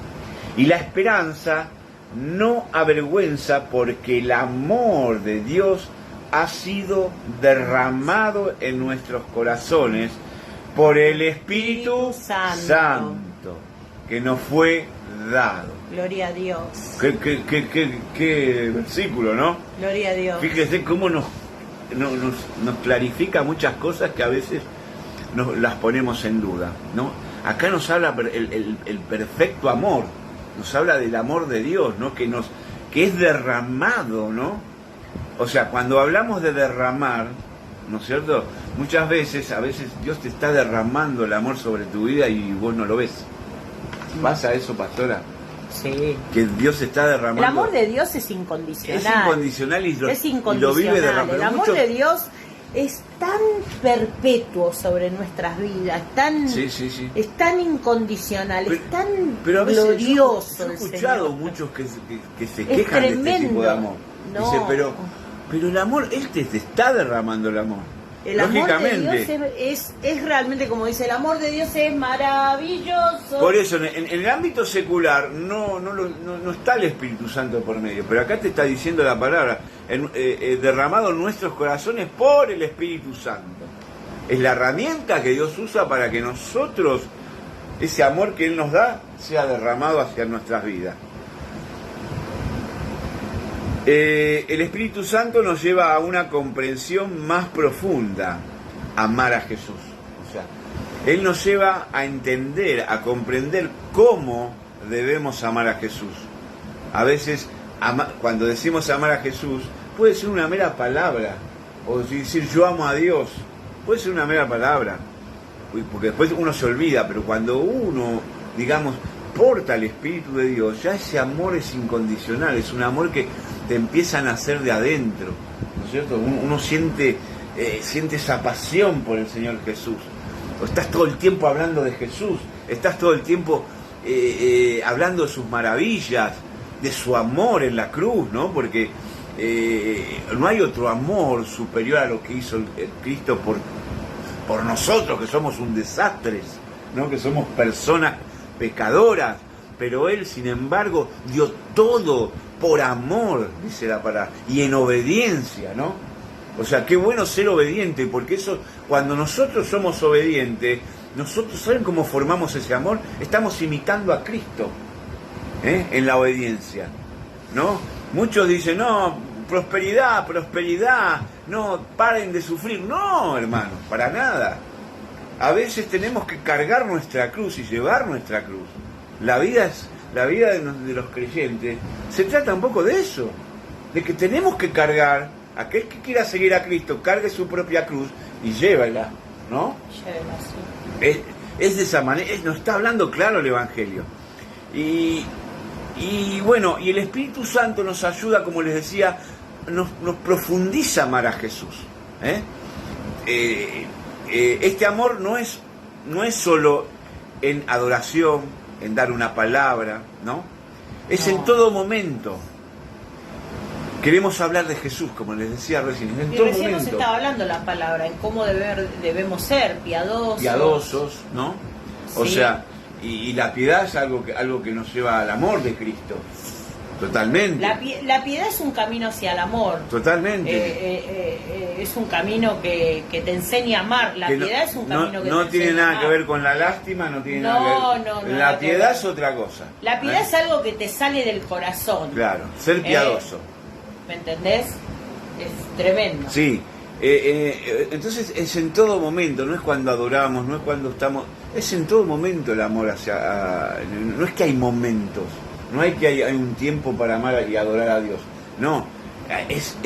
Y la esperanza no avergüenza porque el amor de Dios ha sido derramado en nuestros corazones por el Espíritu Santo que nos fue dado. Gloria a Dios. Qué versículo, ¿no? Gloria a Dios. Fíjese cómo nos clarifica muchas cosas que a veces las ponemos en duda, ¿no? Acá nos habla el perfecto amor. Nos habla del amor de Dios, ¿no? Que es derramado, ¿no? O sea, cuando hablamos de derramar, ¿no es cierto? A veces Dios te está derramando el amor sobre tu vida y vos no lo ves. ¿Pasa eso, pastora? Sí. Que Dios está derramando. El amor de Dios es incondicional. Es incondicional y lo vive derramando. El amor de Dios es tan perpetuo sobre nuestras vidas, es tan incondicional, es tan glorioso. Yo he escuchado muchos que se quejan de este tipo de amor. No. Dice, pero el amor, Él te está derramando el amor. El amor de Dios es realmente, como dice, el amor de Dios es maravilloso. Por eso, en el ámbito secular no está el Espíritu Santo por medio, pero acá te está diciendo la palabra, derramado en nuestros corazones por el Espíritu Santo. Es la herramienta que Dios usa para que nosotros, ese amor que Él nos da, sea derramado hacia nuestras vidas. El Espíritu Santo nos lleva a una comprensión más profunda, amar a Jesús. O sea, Él nos lleva a entender, a comprender cómo debemos amar a Jesús. A veces, cuando decimos amar a Jesús, puede ser una mera palabra, o decir yo amo a Dios, puede ser una mera palabra, porque después uno se olvida, pero cuando uno, digamos, porta el Espíritu de Dios, ya ese amor es incondicional, es un amor que te empieza a nacer de adentro, ¿no es cierto? Uno siente esa pasión por el Señor Jesús, o estás todo el tiempo hablando de Jesús, estás todo el tiempo hablando de sus maravillas, de su amor en la cruz, ¿no? Porque no hay otro amor superior a lo que hizo el Cristo por nosotros, que somos un desastre, ¿no? Que somos personas pecadoras, pero Él, sin embargo, dio todo por amor, dice la palabra, y en obediencia, ¿no? O sea, qué bueno ser obediente, porque eso, cuando nosotros somos obedientes, nosotros, ¿saben cómo formamos ese amor? Estamos imitando a Cristo, en la obediencia, ¿no? Muchos dicen, no, prosperidad, no, paren de sufrir. No, hermanos, para nada. A veces tenemos que cargar nuestra cruz y llevar nuestra cruz. La vida de los creyentes se trata un poco de eso, de que tenemos que cargar. Aquel que quiera seguir a Cristo, cargue su propia cruz y llévala, ¿no? Llévala, sí. Es de esa manera, nos está hablando claro el Evangelio. Y bueno, y el Espíritu Santo nos ayuda, como les decía, nos profundiza amar a Jesús. Este amor no es solo en adoración, en dar una palabra, ¿no? Es en todo momento. Queremos hablar de Jesús, como les decía recién, en todo recién momento. Nos estaba hablando la palabra, en cómo debemos ser piadosos, ¿no? Sí. O sea, y la piedad es algo que nos lleva al amor de Cristo. Totalmente. La piedad es un camino hacia el amor. Totalmente. Es un camino que te enseña a amar. La piedad es un camino que no te tiene enseña nada a que amar. ver con la lástima, no tiene nada que ver. La piedad es otra cosa. La piedad es algo que te sale del corazón. Claro, ser piadoso. ¿Me entendés? Es tremendo. Sí. Entonces es en todo momento, no es cuando adoramos, no es cuando estamos, es en todo momento el amor no es que hay momentos, no hay que hay un tiempo para amar y adorar a Dios, no, es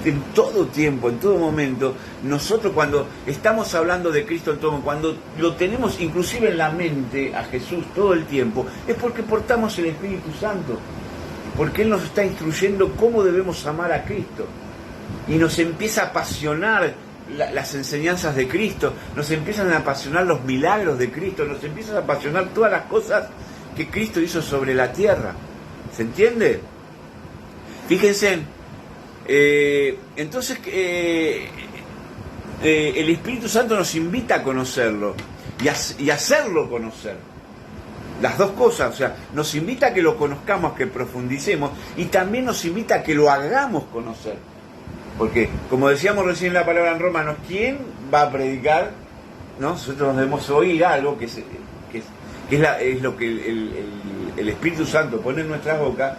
en todo tiempo, en todo momento. Nosotros cuando estamos hablando de Cristo en todo momento, cuando lo tenemos inclusive en la mente a Jesús todo el tiempo, es porque portamos el Espíritu Santo, porque Él nos está instruyendo cómo debemos amar a Cristo. Y nos empieza a apasionar las enseñanzas de Cristo, nos empiezan a apasionar los milagros de Cristo, nos empiezan a apasionar todas las cosas que Cristo hizo sobre la tierra. ¿Se entiende? Fíjense, entonces el Espíritu Santo nos invita a conocerlo y hacerlo conocer. Las dos cosas, o sea, nos invita a que lo conozcamos, que profundicemos, y también nos invita a que lo hagamos conocer. Porque, como decíamos recién en la palabra en Romanos, ¿quién va a predicar? ¿No? Nosotros debemos oír algo que es lo que el Espíritu Santo pone en nuestra boca,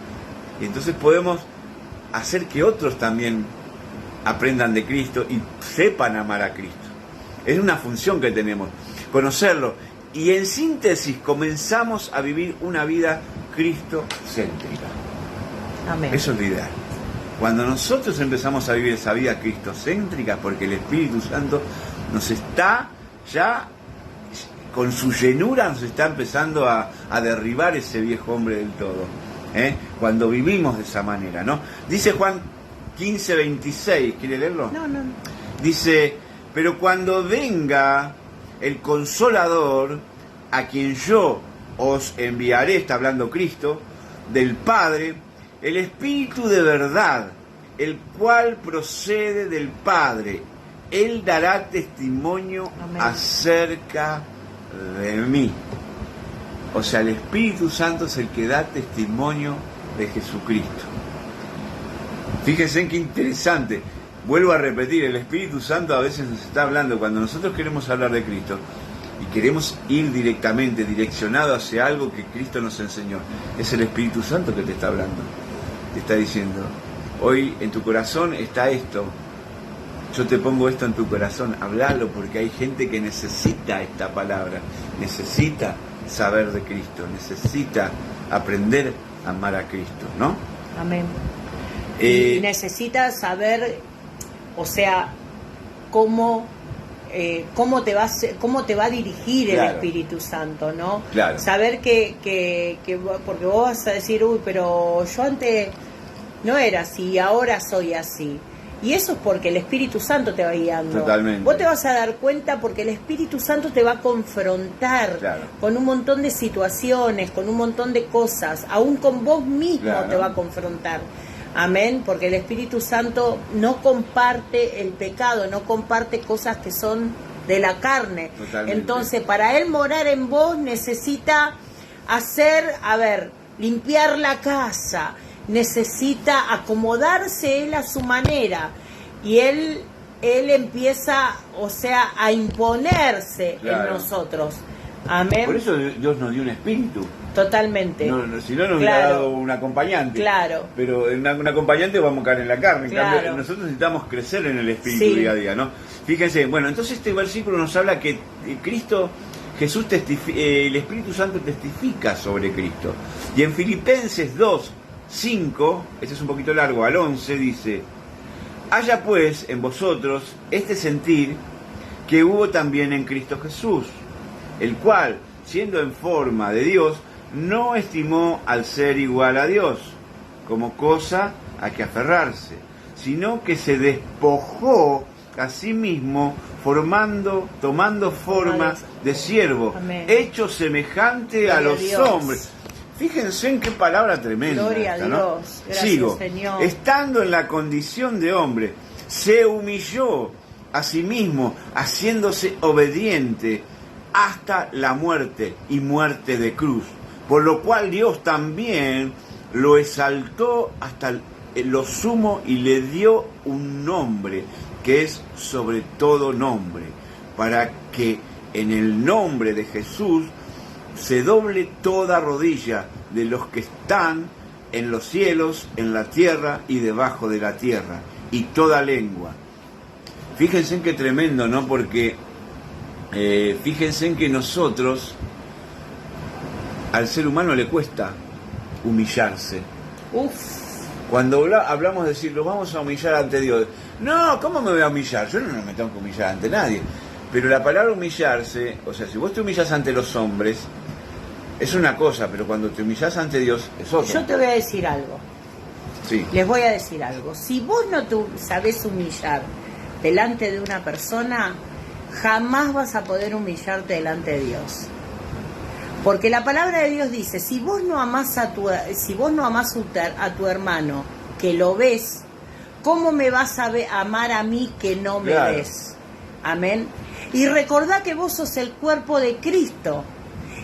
y entonces podemos hacer que otros también aprendan de Cristo y sepan amar a Cristo. Es una función que tenemos, conocerlo. Y en síntesis comenzamos a vivir una vida cristocéntrica. Amén. Eso es lo ideal. Cuando nosotros empezamos a vivir esa vida cristocéntrica, porque el Espíritu Santo nos está ya, con su llenura, nos está empezando a derribar ese viejo hombre del todo. Cuando vivimos de esa manera, ¿no? Dice Juan 15:26, ¿quiere leerlo? No. Dice, pero cuando venga el Consolador, a quien yo os enviaré, está hablando Cristo, del Padre, el Espíritu de verdad, el cual procede del Padre, Él dará testimonio Amén. acerca de mí. O sea, el Espíritu Santo es el que da testimonio de Jesucristo. Fíjense qué interesante. Vuelvo a repetir, el Espíritu Santo a veces nos está hablando, cuando nosotros queremos hablar de Cristo y queremos ir directamente, direccionado hacia algo que Cristo nos enseñó, es el Espíritu Santo que te está hablando. Te está diciendo, hoy en tu corazón está esto, yo te pongo esto en tu corazón, hablalo, porque hay gente que necesita esta palabra, necesita saber de Cristo, necesita aprender a amar a Cristo, ¿no? Amén. Y necesitas saber, o sea, cómo te va a dirigir el Espíritu Santo, ¿no? Claro. Saber que porque vos vas a decir, uy, pero yo antes no era así, ahora soy así. Y eso es porque el Espíritu Santo te va guiando. Totalmente. Vos te vas a dar cuenta porque el Espíritu Santo te va a confrontar con un montón de situaciones, con un montón de cosas, aún con vos mismo te va a confrontar. Amén, porque el Espíritu Santo no comparte el pecado, no comparte cosas que son de la carne. Totalmente. Entonces, para Él morar en vos necesita limpiar la casa, necesita acomodarse Él a su manera, y Él empieza, o sea, a imponerse en nosotros. Amén. Por eso Dios nos dio un espíritu. Totalmente. Si no nos hubiera dado un acompañante. Claro. Pero en un acompañante vamos a caer en la carne. En Claro. cambio, nosotros necesitamos crecer en el espíritu día a día, ¿no? Fíjense, bueno, entonces este versículo nos habla que Jesús el Espíritu Santo testifica sobre Cristo. Y en Filipenses 2:5, este es un poquito largo, al 11, dice: haya pues en vosotros este sentir que hubo también en Cristo Jesús, el cual, siendo en forma de Dios, no estimó al ser igual a Dios como cosa a que aferrarse, sino que se despojó a sí mismo, tomando forma de siervo, hecho semejante a los hombres. Fíjense en qué palabra tremenda. Gloria esta, a ¿no? Dios. Gracias, Sigo. Señor. Estando en la condición de hombre, se humilló a sí mismo, haciéndose obediente hasta la muerte y muerte de cruz. Por lo cual Dios también lo exaltó hasta lo sumo y le dio un nombre que es sobre todo nombre, para que en el nombre de Jesús se doble toda rodilla de los que están en los cielos, en la tierra y debajo de la tierra, y toda lengua. Fíjense en qué tremendo, ¿no? Porque fíjense en que nosotros, al ser humano le cuesta humillarse. Cuando hablamos de decir, lo vamos a humillar ante Dios. No, ¿cómo me voy a humillar? Yo no me tengo que humillar ante nadie. Pero la palabra humillarse, o sea, si vos te humillas ante los hombres, es una cosa, pero cuando te humillas ante Dios, es otra. Yo te voy a decir algo. Sí. Les voy a decir algo. Si vos no te sabés humillar delante de una persona, jamás vas a poder humillarte delante de Dios. Porque la palabra de Dios dice, si vos no amás a tu hermano que lo ves, ¿cómo me vas a amar a mí que no me ves? Amén. Y recordá que vos sos el cuerpo de Cristo.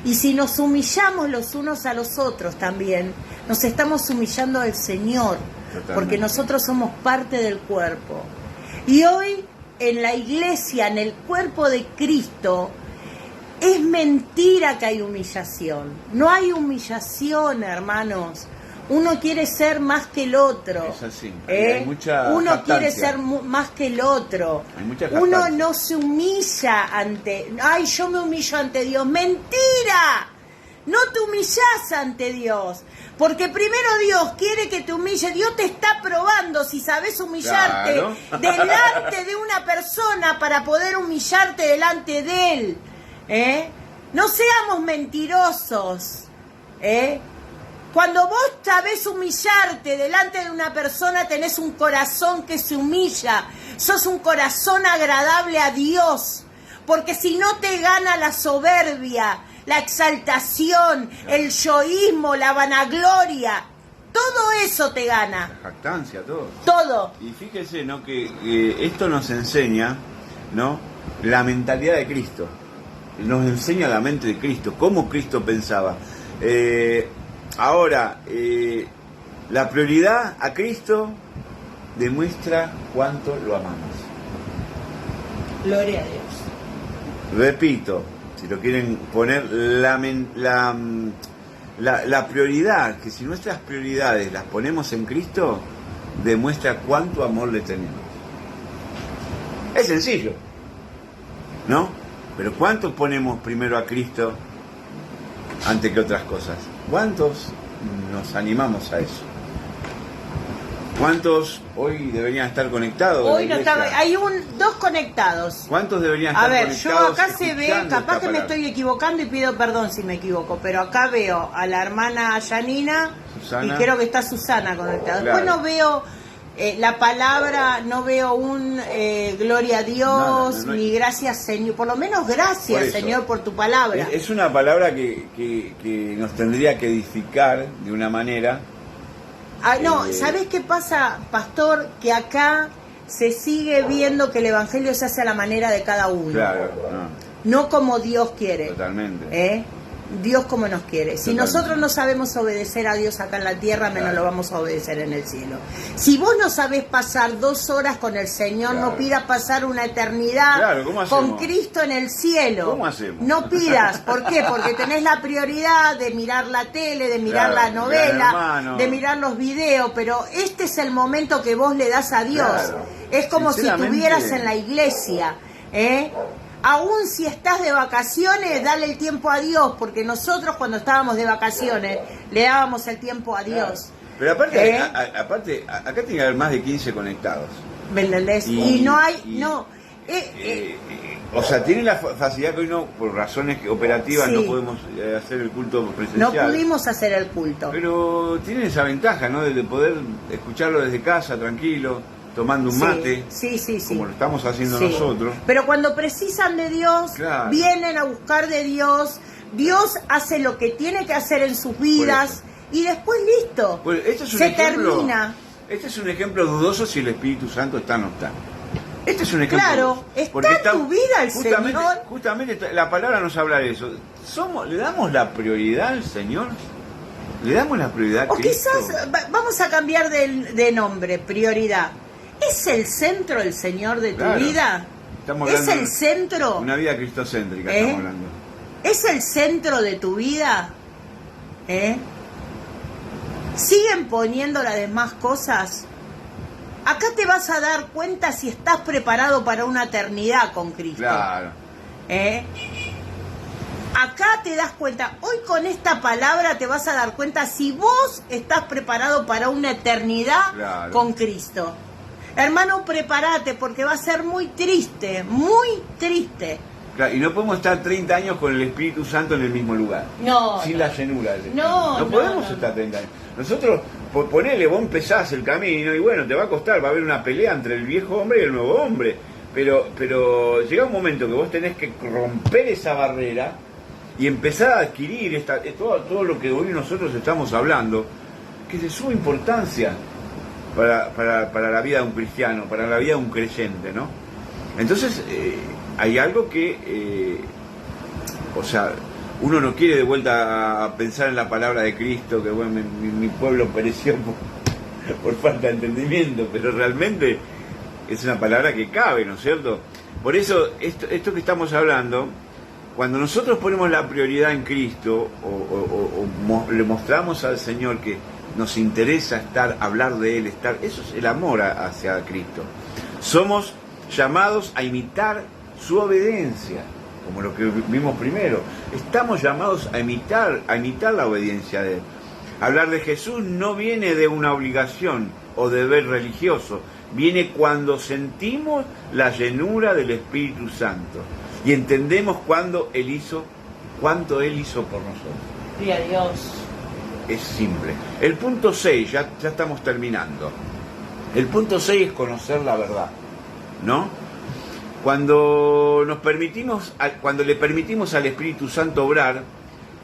Y si nos humillamos los unos a los otros también, nos estamos humillando al Señor. Totalmente. Porque nosotros somos parte del cuerpo. Y hoy en la iglesia, en el cuerpo de Cristo, es mentira que hay humillación. No hay humillación, hermanos. Uno quiere ser más que el otro. Es así. Hay mucha Uno jactancia. quiere ser más que el otro. Hay mucha Uno no se humilla ante... Ay, yo me humillo ante Dios. ¡Mentira! No te humillás ante Dios. Porque primero Dios quiere que te humilles. Dios te está probando si sabes humillarte delante de una persona para poder humillarte delante de Él. No seamos mentirosos. Cuando vos sabés humillarte delante de una persona, tenés un corazón que se humilla. Sos un corazón agradable a Dios. Porque si no te gana la soberbia, la exaltación, el yoísmo, la vanagloria, todo eso te gana. La jactancia, todo. Todo. Y fíjese, ¿no? Que esto nos enseña, ¿no? La mentalidad de Cristo. Nos enseña la mente de Cristo, cómo Cristo pensaba. Ahora, la prioridad a Cristo demuestra cuánto lo amamos. Gloria a Dios. Repito, si lo quieren poner, la prioridad, que si nuestras prioridades las ponemos en Cristo, demuestra cuánto amor le tenemos. Es sencillo, ¿no? Pero ¿cuántos ponemos primero a Cristo antes que otras cosas? ¿Cuántos nos animamos a eso? ¿Cuántos hoy deberían estar conectados? Hoy no estaba, hay dos conectados. ¿Cuántos deberían estar conectados? A ver, yo acá se ve, capaz que me estoy equivocando y pido perdón si me equivoco, pero acá veo a la hermana Yanina Susana, y creo que está Susana conectada. Claro. Después no veo la palabra, no veo un gloria a Dios, ni gracias Señor, por lo menos gracias Señor por tu palabra. Es una palabra que nos tendría que edificar de una manera. No, ¿sabés qué pasa, pastor? Que acá se sigue viendo que el evangelio se hace a la manera de cada uno. Claro, no como Dios quiere. Totalmente. Dios como nos quiere. Si nosotros no sabemos obedecer a Dios acá en la tierra, menos lo vamos a obedecer en el cielo. Si vos no sabés pasar 2 horas con el Señor, no pidas pasar una eternidad con Cristo en el cielo. ¿Cómo hacemos? No pidas. ¿Por qué? Porque tenés la prioridad de mirar la tele, de mirar la novela, de mirar los videos, pero este es el momento que vos le das a Dios. Es como si estuvieras en la iglesia, Aún si estás de vacaciones, dale el tiempo a Dios, porque nosotros cuando estábamos de vacaciones le dábamos el tiempo a Dios. Pero aparte, acá tiene que haber más de 15 conectados. ¿Me entendés? Y no hay, o sea, tiene la facilidad que hoy no, por razones operativas, no podemos hacer el culto presencial. No pudimos hacer el culto. Pero tienen esa ventaja, ¿no? De poder escucharlo desde casa, tranquilo, tomando un mate, como lo estamos haciendo nosotros. Pero cuando precisan de Dios, vienen a buscar de Dios, Dios hace lo que tiene que hacer en sus vidas y después listo, termina. Este es un ejemplo dudoso si el Espíritu Santo está o no está. Este es un ejemplo. Claro, está en tu vida el Señor. Justamente la palabra nos habla de eso. ¿Le damos la prioridad al Señor? ¿Le damos la prioridad a Cristo? O quizás vamos a cambiar de nombre, prioridad. ¿Es el centro el Señor de tu vida? ¿Es el centro? Una vida cristocéntrica estamos hablando. ¿Es el centro de tu vida? ¿Siguen poniendo las demás cosas? Acá te vas a dar cuenta si estás preparado para una eternidad con Cristo. Claro. Acá te das cuenta, hoy con esta palabra te vas a dar cuenta si vos estás preparado para una eternidad con Cristo. Hermano, prepárate porque va a ser muy triste, muy triste. Claro, y no podemos estar 30 años con el Espíritu Santo en el mismo lugar. Sin la llenura del Espíritu. No podemos estar 30 años. Nosotros, ponele, vos empezás el camino y bueno, te va a costar, va a haber una pelea entre el viejo hombre y el nuevo hombre. Pero llega un momento que vos tenés que romper esa barrera y empezar a adquirir todo lo que hoy nosotros estamos hablando, que es de suma importancia para la vida de un cristiano, para la vida de un creyente, ¿no? Entonces, hay algo que, o sea, uno no quiere de vuelta a pensar en la palabra de Cristo, que bueno, mi pueblo pereció por falta de entendimiento, pero realmente es una palabra que cabe, ¿no es cierto? Por eso, esto que estamos hablando, cuando nosotros ponemos la prioridad en Cristo, o le mostramos al Señor que nos interesa hablar de Él, eso es el amor hacia Cristo. Somos llamados a imitar su obediencia, como lo que vimos primero. Estamos llamados a imitar la obediencia de Él. Hablar de Jesús no viene de una obligación o deber religioso, viene cuando sentimos la llenura del Espíritu Santo y entendemos cuánto Él hizo por nosotros. Sí, a Dios. Es simple. El punto 6, ya estamos terminando. El punto 6 es conocer la verdad, ¿no? Cuando le permitimos al Espíritu Santo obrar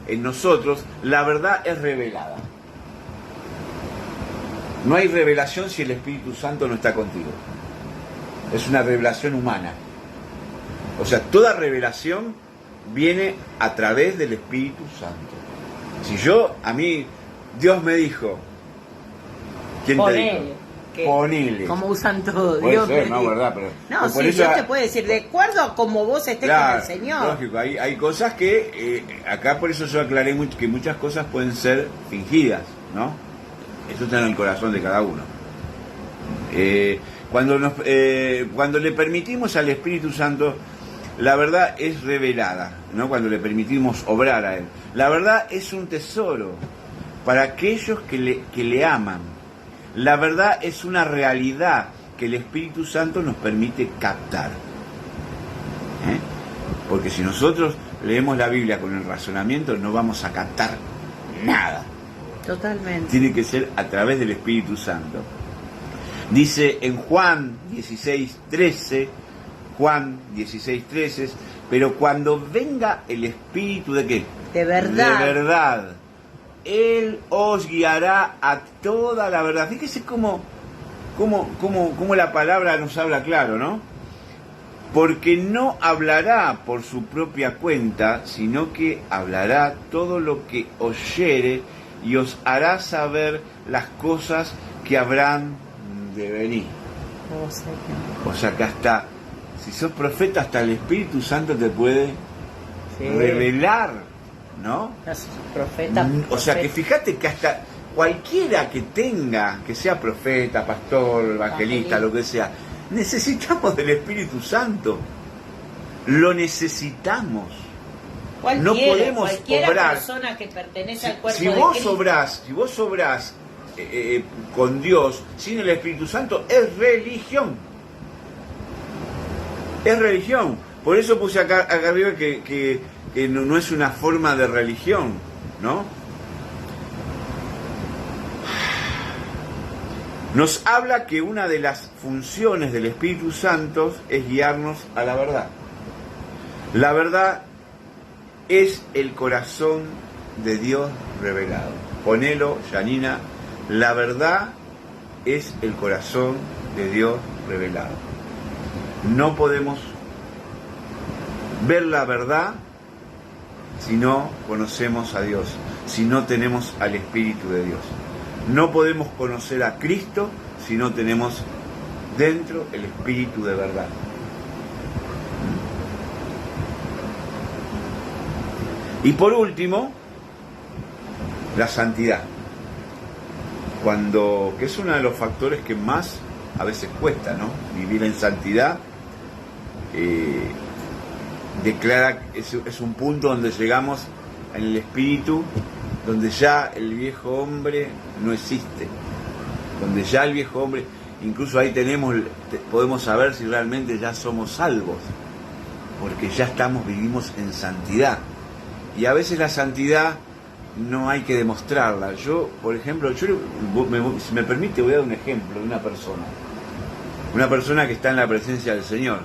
en nosotros, la verdad es revelada. No hay revelación si el Espíritu Santo no está contigo. Es una revelación humana. O sea, toda revelación viene a través del Espíritu Santo. Si a mí, Dios me dijo, ¿quién te dijo? Ponele. Como usan todo. Puede Dios ser, no, verdad, pero... No, sí, Dios te puede decir, de acuerdo a como vos estés con el Señor. Lógico, hay cosas que, acá por eso yo aclaré que muchas cosas pueden ser fingidas, ¿no? Eso está en el corazón de cada uno. Cuando le permitimos al Espíritu Santo, la verdad es revelada, ¿no? Cuando le permitimos obrar a Él. La verdad es un tesoro para aquellos que le aman, La verdad es una realidad que el Espíritu Santo nos permite captar. Porque si nosotros leemos la Biblia con el razonamiento, no vamos a captar nada. Totalmente. Tiene que ser a través del Espíritu Santo. Dice en Juan 16:13, pero cuando venga el Espíritu ¿de qué? De verdad. De verdad. Él os guiará a toda la verdad. Fíjese cómo la palabra nos habla claro, ¿no? Porque no hablará por su propia cuenta, sino que hablará todo lo que oyere y os hará saber las cosas que habrán de venir. O sea que hasta, si sos profeta, hasta el Espíritu Santo te puede revelar, ¿no? Profeta. O sea que fíjate que hasta cualquiera que sea profeta, pastor, evangelista, lo que sea, necesitamos del Espíritu Santo. Lo necesitamos. No podemos obrar. Persona que pertenece al cuerpo Si vos obrás con Dios sin el Espíritu Santo, es religión. Es religión. Por eso puse acá arriba que no es una forma de religión, ¿no? Nos habla que una de las funciones del Espíritu Santo es guiarnos a la verdad. La verdad es el corazón de Dios revelado. Ponelo, Janina, la verdad es el corazón de Dios revelado. No podemos ver la verdad si no conocemos a Dios, si no tenemos al Espíritu de Dios. No podemos conocer a Cristo si no tenemos dentro el Espíritu de verdad. Y por último, la santidad. Que es uno de los factores que más a veces cuesta, ¿no? Vivir en santidad. Declara, es un punto donde llegamos en el Espíritu, donde ya el viejo hombre no existe, donde ya el viejo hombre, incluso ahí podemos saber si realmente ya somos salvos, porque ya vivimos en santidad. Y a veces la santidad no hay que demostrarla. Yo, por ejemplo, si me permite, voy a dar un ejemplo de una persona que está en la presencia del Señor.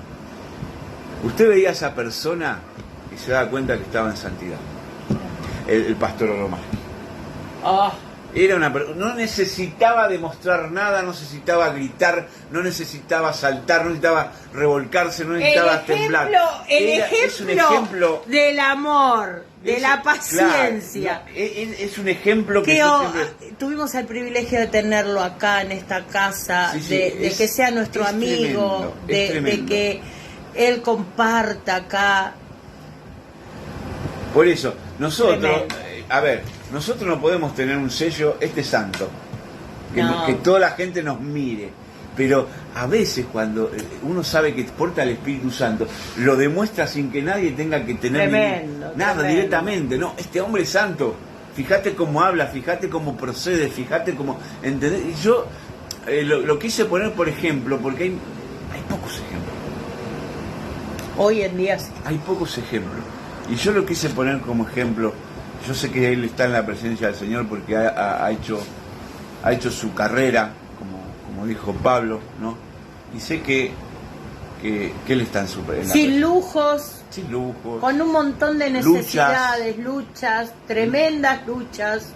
Usted veía a esa persona y se da cuenta que estaba en santidad. El pastor Román. No necesitaba demostrar nada, no necesitaba gritar, no necesitaba saltar, no necesitaba revolcarse, no necesitaba temblar. Es un ejemplo del amor, de la paciencia. Claro, es un ejemplo que tuvimos el privilegio de tenerlo acá en esta casa, de que sea nuestro amigo, de que él comparta acá. Por eso, nosotros no podemos tener un sello, santo, que toda la gente nos mire, pero a veces cuando uno sabe que porta el Espíritu Santo, lo demuestra sin que nadie tenga que tener nada directamente. No, este hombre es santo, fíjate cómo habla, fíjate cómo procede, fíjate cómo, ¿entendés? Y yo lo quise poner por ejemplo, porque hay pocos ejemplos. Hoy en día sí. Hay pocos ejemplos. Y yo lo quise poner como ejemplo. Yo sé que él está en la presencia del Señor porque ha hecho su carrera, como dijo Pablo, ¿no? Y sé que él está en la sin lujos, con un montón de necesidades, tremendas luchas.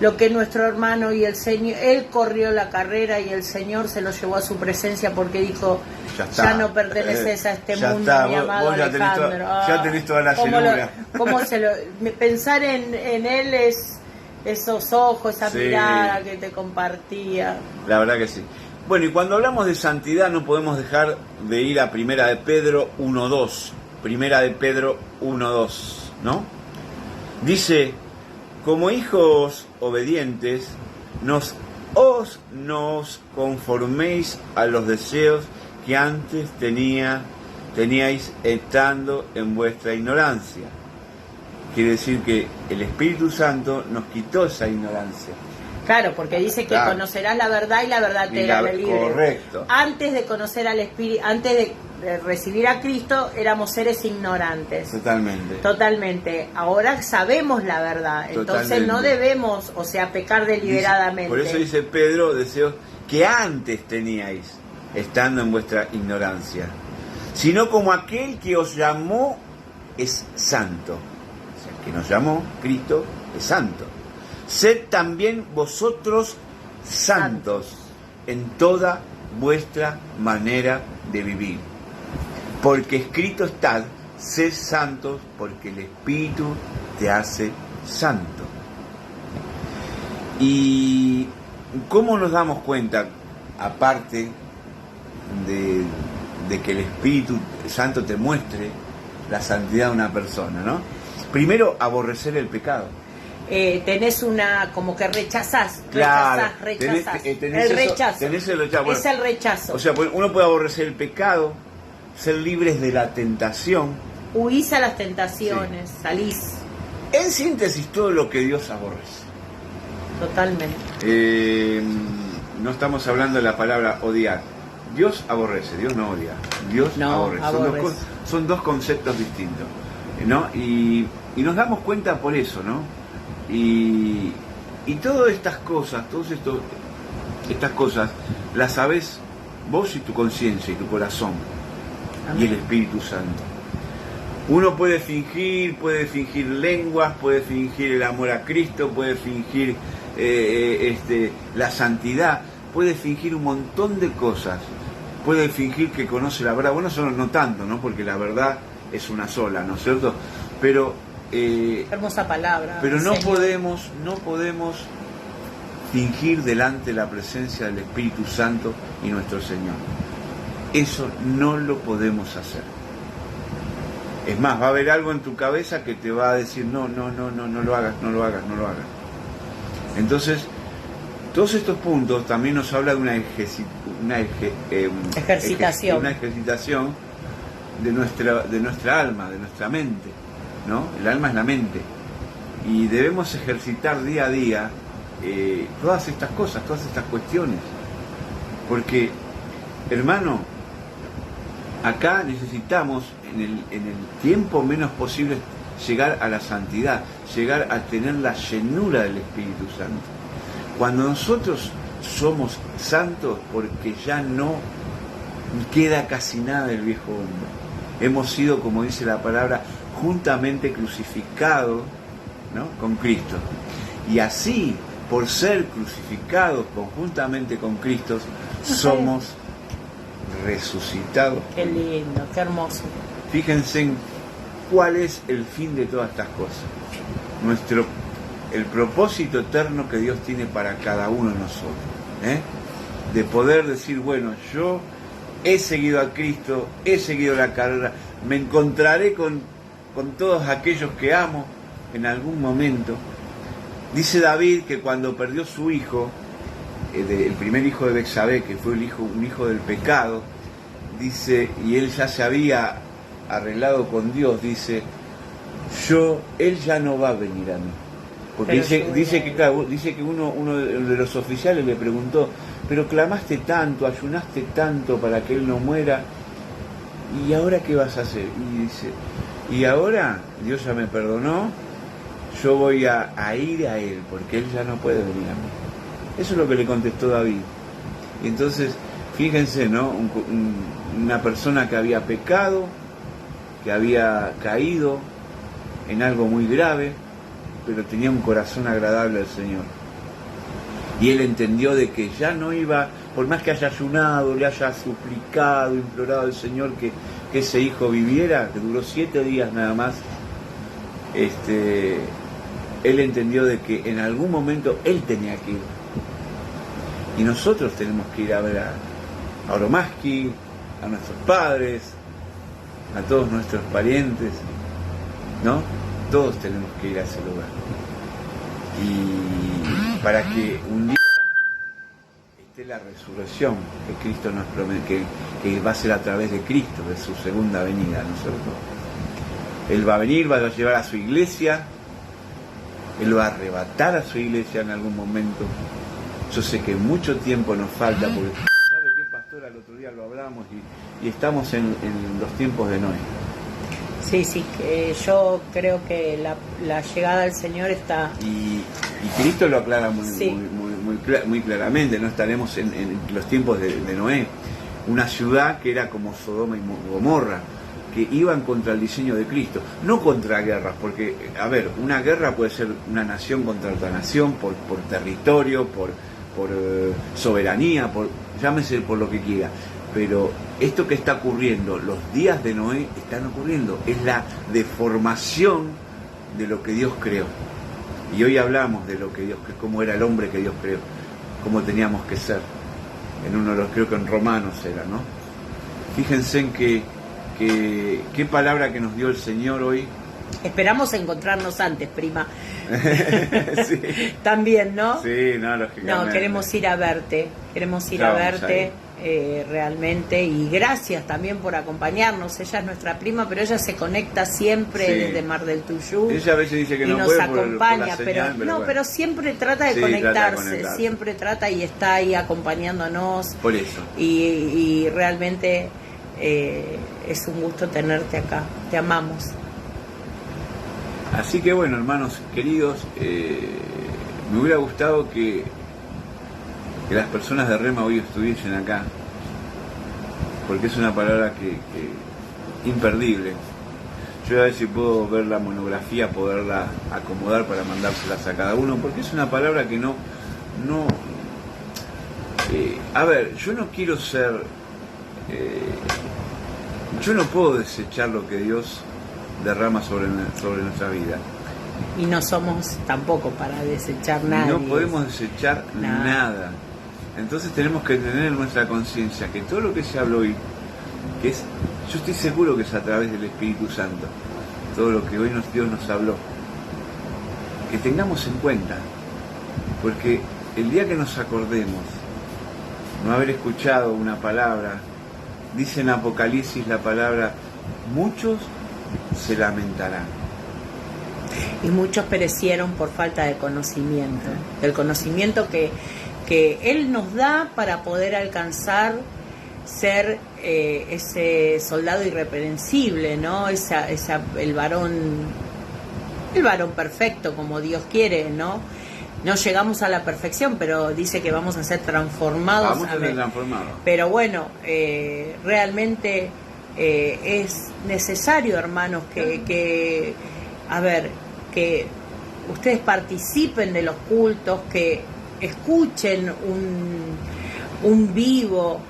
Lo que nuestro hermano y el Señor, él corrió la carrera y el Señor se lo llevó a su presencia porque dijo, ya no perteneces a este mundo, mi amado Alejandro. Ya tenés toda la llenura. Pensar en él es esos ojos, esa mirada que te compartía. La verdad que sí. Bueno, y cuando hablamos de santidad no podemos dejar de ir a Primera de Pedro 1:2. Primera de Pedro 1:2, ¿no? Dice, como hijos obedientes, no os conforméis a los deseos que antes teníais estando en vuestra ignorancia. Quiere decir que el Espíritu Santo nos quitó esa ignorancia. Claro, porque dice que conocerás la verdad y la verdad te hará libre. Correcto. Antes de conocer al Espíritu, antes de recibir a Cristo, éramos seres ignorantes. Totalmente. Totalmente. Ahora sabemos la verdad. Totalmente. Entonces no debemos, o sea, pecar deliberadamente. Por eso dice Pedro, deseos que antes teníais, estando en vuestra ignorancia, sino como aquel que os llamó es santo. O sea, que nos llamó, Cristo, es santo. Sed también vosotros santos en toda vuestra manera de vivir. Porque escrito está, sed santos porque el Espíritu te hace santo. ¿Y cómo nos damos cuenta, aparte de que el Espíritu Santo te muestre la santidad de una persona, ¿no? Primero, aborrecer el pecado. Tenés una, como que rechazás. Claro, rechazás. Tenés el rechazo. Tenés el rechazo. Bueno, es el rechazo. O sea, uno puede aborrecer el pecado, ser libres de la tentación. Huís a las tentaciones, salís. En síntesis, todo lo que Dios aborrece. Totalmente. No estamos hablando de la palabra odiar. Dios aborrece, Dios no odia. Dios no, aborrece. Son dos conceptos distintos, ¿no? Y nos damos cuenta por eso, ¿no? Y todas estas cosas, estas cosas, las sabés vos y tu conciencia y tu corazón. Amén. Y el Espíritu Santo. Uno puede fingir lenguas, puede fingir el amor a Cristo, puede fingir la santidad, puede fingir un montón de cosas, puede fingir que conoce la verdad. Bueno, eso no tanto, ¿no? Porque la verdad es una sola, ¿no es cierto? Pero hermosa palabra. Pero no podemos fingir delante de la presencia del Espíritu Santo y nuestro Señor. Eso no lo podemos hacer. Es más, va a haber algo en tu cabeza que te va a decir no lo hagas. Entonces, todos estos puntos también nos habla de una ejercitación de nuestra alma, de nuestra mente, ¿no? El alma es la mente. Y debemos ejercitar día a día todas estas cosas, todas estas cuestiones. Porque, hermano, acá necesitamos en el tiempo menos posible llegar a la santidad, llegar a tener la llenura del Espíritu Santo. Cuando nosotros somos santos, porque ya no queda casi nada del viejo hombre. Hemos sido, como dice la palabra, juntamente crucificados, ¿no?, con Cristo. Y así, por ser crucificados conjuntamente con Cristo, somos resucitados. Qué lindo, qué hermoso. Fíjense en cuál es el fin de todas estas cosas. El propósito eterno que Dios tiene para cada uno de nosotros, de poder decir, bueno, yo he seguido a Cristo, he seguido la carrera, me encontraré con todos aquellos que amo en algún momento. Dice David que cuando perdió su hijo, el primer hijo de Betsabé, que fue un hijo del pecado, dice, y él ya se había arreglado con Dios, dice, él ya no va a venir a mí. Porque dice que uno de los oficiales le preguntó, pero clamaste tanto, ayunaste tanto para que él no muera, ¿y ahora qué vas a hacer? Y dice, y ahora Dios ya me perdonó, yo voy a ir a él, porque él ya no puede venir a mí. Eso es lo que le contestó David. Y entonces, fíjense, ¿no? Una persona que había pecado, que había caído en algo muy grave, pero tenía un corazón agradable al Señor. Y él entendió de que ya no iba, por más que haya ayunado, le haya suplicado, implorado al Señor que ese hijo viviera, que duró 7 días nada más, él entendió de que en algún momento él tenía que ir. Y nosotros tenemos que ir a ver a Oromaski, a nuestros padres, a todos nuestros parientes, ¿no? Todos tenemos que ir a ese lugar. Y para que un día esté la resurrección que Cristo nos promete, que va a ser a través de Cristo, de su segunda venida, ¿no es cierto? Él va a venir, va a llevar a su iglesia Él va a arrebatar a su iglesia en algún momento. Yo sé que mucho tiempo nos falta, porque ¿sabe qué, pastor? El otro día lo hablamos y estamos en los tiempos de Noé. Sí, yo creo que la llegada del Señor está... Y Cristo lo aclara muy claramente, no estaremos en los tiempos de Noé, una ciudad que era como Sodoma y Gomorra, que iban contra el diseño de Cristo, no contra guerras, porque, a ver, una guerra puede ser una nación contra otra nación, por territorio, por soberanía, llámese por lo que quiera, pero esto que está ocurriendo, los días de Noé están ocurriendo, es la deformación de lo que Dios creó. Y hoy hablamos de lo que Dios, cómo era el hombre que Dios creó, cómo teníamos que ser. En uno de los, creo que en Romanos era, ¿no? Fíjense en qué palabra que nos dio el Señor hoy. Esperamos encontrarnos antes, prima. Sí. También, ¿no? Sí, no, lógicamente. No, queremos ir a verte, realmente, y gracias también por acompañarnos. Ella es nuestra prima, pero ella se conecta siempre desde Mar del Tuyú. Ella a veces dice que no nos puede acompaña, por la señal, pero siempre trata de conectarse, siempre trata y está ahí acompañándonos. Por eso. Y realmente es un gusto tenerte acá, te amamos. Así que bueno, hermanos queridos, me hubiera gustado que las personas de Rema hoy estuviesen acá, porque es una palabra que imperdible. Yo voy a ver si puedo ver la monografía, poderla acomodar para mandárselas a cada uno, porque es una palabra que a ver, yo no quiero ser, yo no puedo desechar lo que Dios derrama sobre nuestra vida. Y no somos tampoco para desechar nada. No podemos desechar nada. Entonces tenemos que tener en nuestra conciencia que todo lo que se habló hoy, yo estoy seguro que es a través del Espíritu Santo, todo lo que hoy Dios nos habló, que tengamos en cuenta, porque el día que nos acordemos no haber escuchado una palabra, dice en Apocalipsis la palabra, muchos se lamentarán. Y muchos perecieron por falta de conocimiento, del conocimiento que Él nos da para poder alcanzar ser ese soldado irreprensible, ¿no? El varón perfecto como Dios quiere, ¿no? No llegamos a la perfección, pero dice que vamos a ser transformados. Vamos a ser transformados. Pero bueno, realmente es necesario, hermanos, que ustedes participen de los cultos, que escuchen un vivo.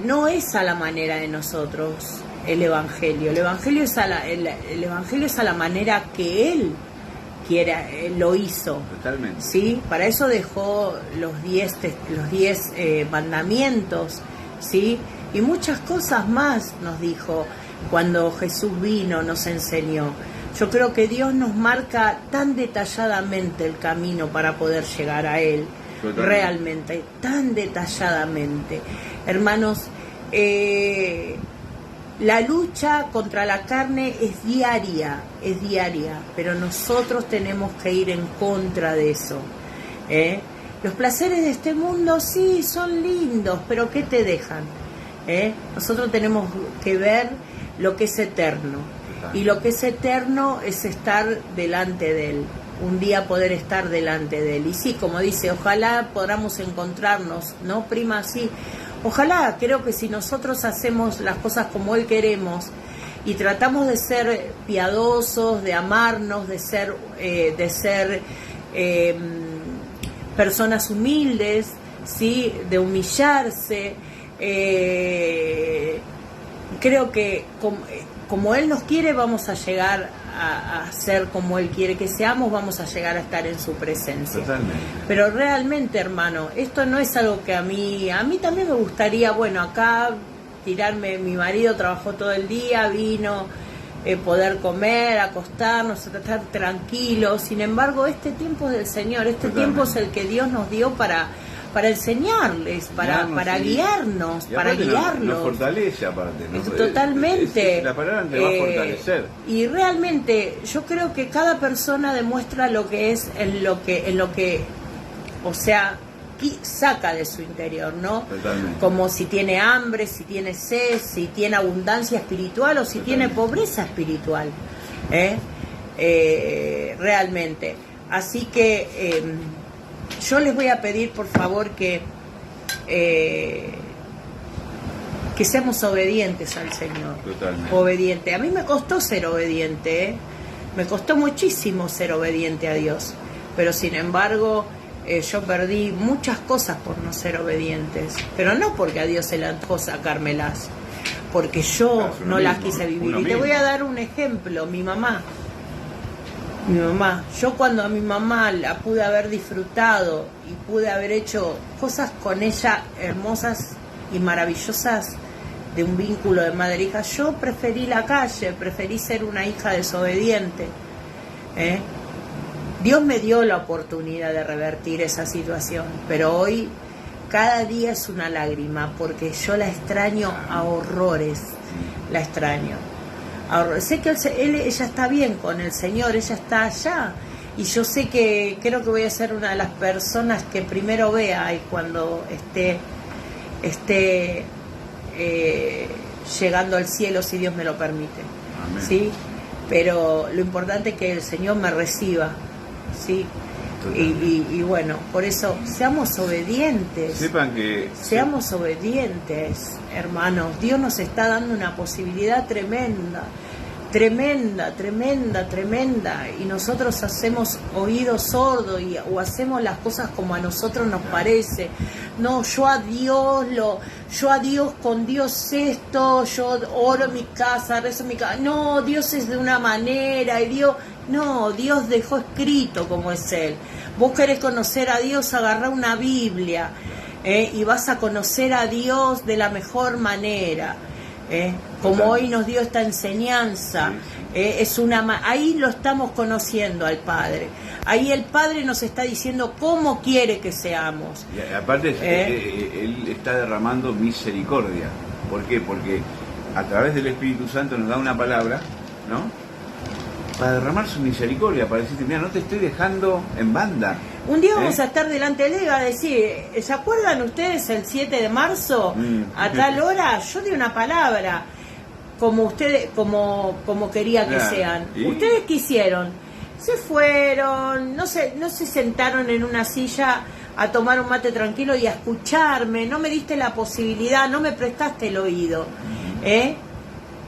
No es a la manera de nosotros el Evangelio. El Evangelio es a la manera que Él quiera, lo hizo. Totalmente. ¿Sí? Para eso dejó los 10 mandamientos, ¿sí? Y muchas cosas más nos dijo cuando Jesús vino, nos enseñó. Yo creo que Dios nos marca tan detalladamente el camino para poder llegar a Él. Totalmente. Realmente, tan detalladamente. Hermanos, la lucha contra la carne es diaria, pero nosotros tenemos que ir en contra de eso. Los placeres de este mundo sí son lindos, pero ¿qué te dejan? Nosotros tenemos que ver lo que es eterno, y lo que es eterno es estar delante de Él, un día poder estar delante de Él. Y sí, como dice, ojalá podamos encontrarnos, ¿no, prima? Sí, ojalá. Creo que si nosotros hacemos las cosas como Él queremos y tratamos de ser piadosos, de amarnos, de ser personas humildes, ¿sí? De humillarse, creo que como Él nos quiere, vamos a llegar a ser como Él quiere que seamos, vamos a llegar a estar en su presencia. Totalmente. Pero realmente, hermano, esto no es algo que a mí también me gustaría, bueno, acá tirarme. Mi marido trabajó todo el día, vino, poder comer, acostarnos, estar tranquilos. Sin embargo, este tiempo es del Señor, este tiempo es el que Dios nos dio para para enseñarles, para guiarnos, para guiarlos. Nos fortalece aparte, ¿no? Totalmente. La palabra te va a fortalecer. Y realmente yo creo que cada persona demuestra lo que es en lo que, o sea, saca de su interior, ¿no? Totalmente. Como si tiene hambre, si tiene sed, si tiene abundancia espiritual o si tiene pobreza espiritual, realmente. Así que yo les voy a pedir, por favor, que seamos obedientes al Señor. Totalmente. Obediente. A mí me costó ser obediente, me costó muchísimo ser obediente a Dios, pero sin embargo yo perdí muchas cosas por no ser obedientes, pero no porque a Dios se le antojó sacármelas, porque yo no las quise vivir. Y te voy a dar un ejemplo. Mi mamá, yo cuando a mi mamá la pude haber disfrutado y pude haber hecho cosas con ella hermosas y maravillosas, de un vínculo de madre e hija, yo preferí la calle, preferí ser una hija desobediente. Dios me dio la oportunidad de revertir esa situación, pero hoy cada día es una lágrima, porque yo la extraño a horrores, la extraño. Sé que ella está bien con el Señor, ella está allá, y yo sé que creo que voy a ser una de las personas que primero vea y cuando esté llegando al cielo, si Dios me lo permite. Amén. ¿Sí? Pero lo importante es que el Señor me reciba, ¿sí? Y bueno, por eso seamos obedientes. Sepan que seamos obedientes, hermanos. Dios nos está dando una posibilidad tremenda, y nosotros hacemos oídos sordos o hacemos las cosas como a nosotros nos parece. No, yo a Dios, con Dios esto, yo oro en mi casa, rezo en mi casa. No, Dios es de una manera, y Dios dejó escrito cómo es Él. Vos querés conocer a Dios, agarrá una Biblia, y vas a conocer a Dios de la mejor manera. Como hoy nos dio esta enseñanza, ahí lo estamos conociendo al Padre. Ahí el Padre nos está diciendo cómo quiere que seamos. Y aparte, Él está derramando misericordia. ¿Por qué? Porque a través del Espíritu Santo nos da una palabra, ¿no? Para derramar su misericordia, para decirte, mira, no te estoy dejando en banda. Un día vamos a estar delante de él y va a decir, ¿se acuerdan ustedes el 7 de marzo? A tal hora yo di una palabra, como ustedes, como quería que sean. ¿Y? ¿Ustedes qué hicieron? Se fueron, no se sentaron en una silla a tomar un mate tranquilo y a escucharme, no me diste la posibilidad, no me prestaste el oído,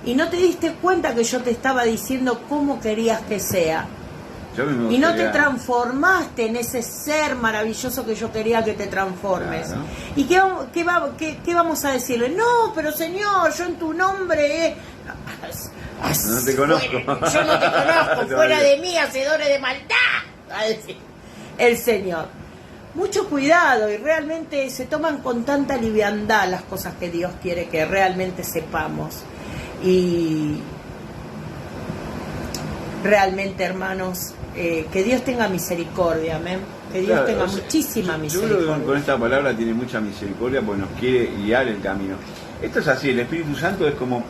y no te diste cuenta que yo te estaba diciendo cómo querías que sea. Y no te transformaste en ese ser maravilloso que yo quería que te transformes. Claro. ¿Y qué vamos a decirle? No, pero Señor, yo en tu nombre... No te conozco. Yo no te conozco, fuera de mí, hacedores de maldad, va a decir el Señor. Mucho cuidado, y realmente se toman con tanta liviandad las cosas que Dios quiere que realmente sepamos. Y realmente, hermanos, que Dios tenga misericordia, amén. Que Dios tenga muchísima misericordia. Yo creo que con esta palabra tiene mucha misericordia porque nos quiere guiar el camino. Esto es así, el Espíritu Santo es como,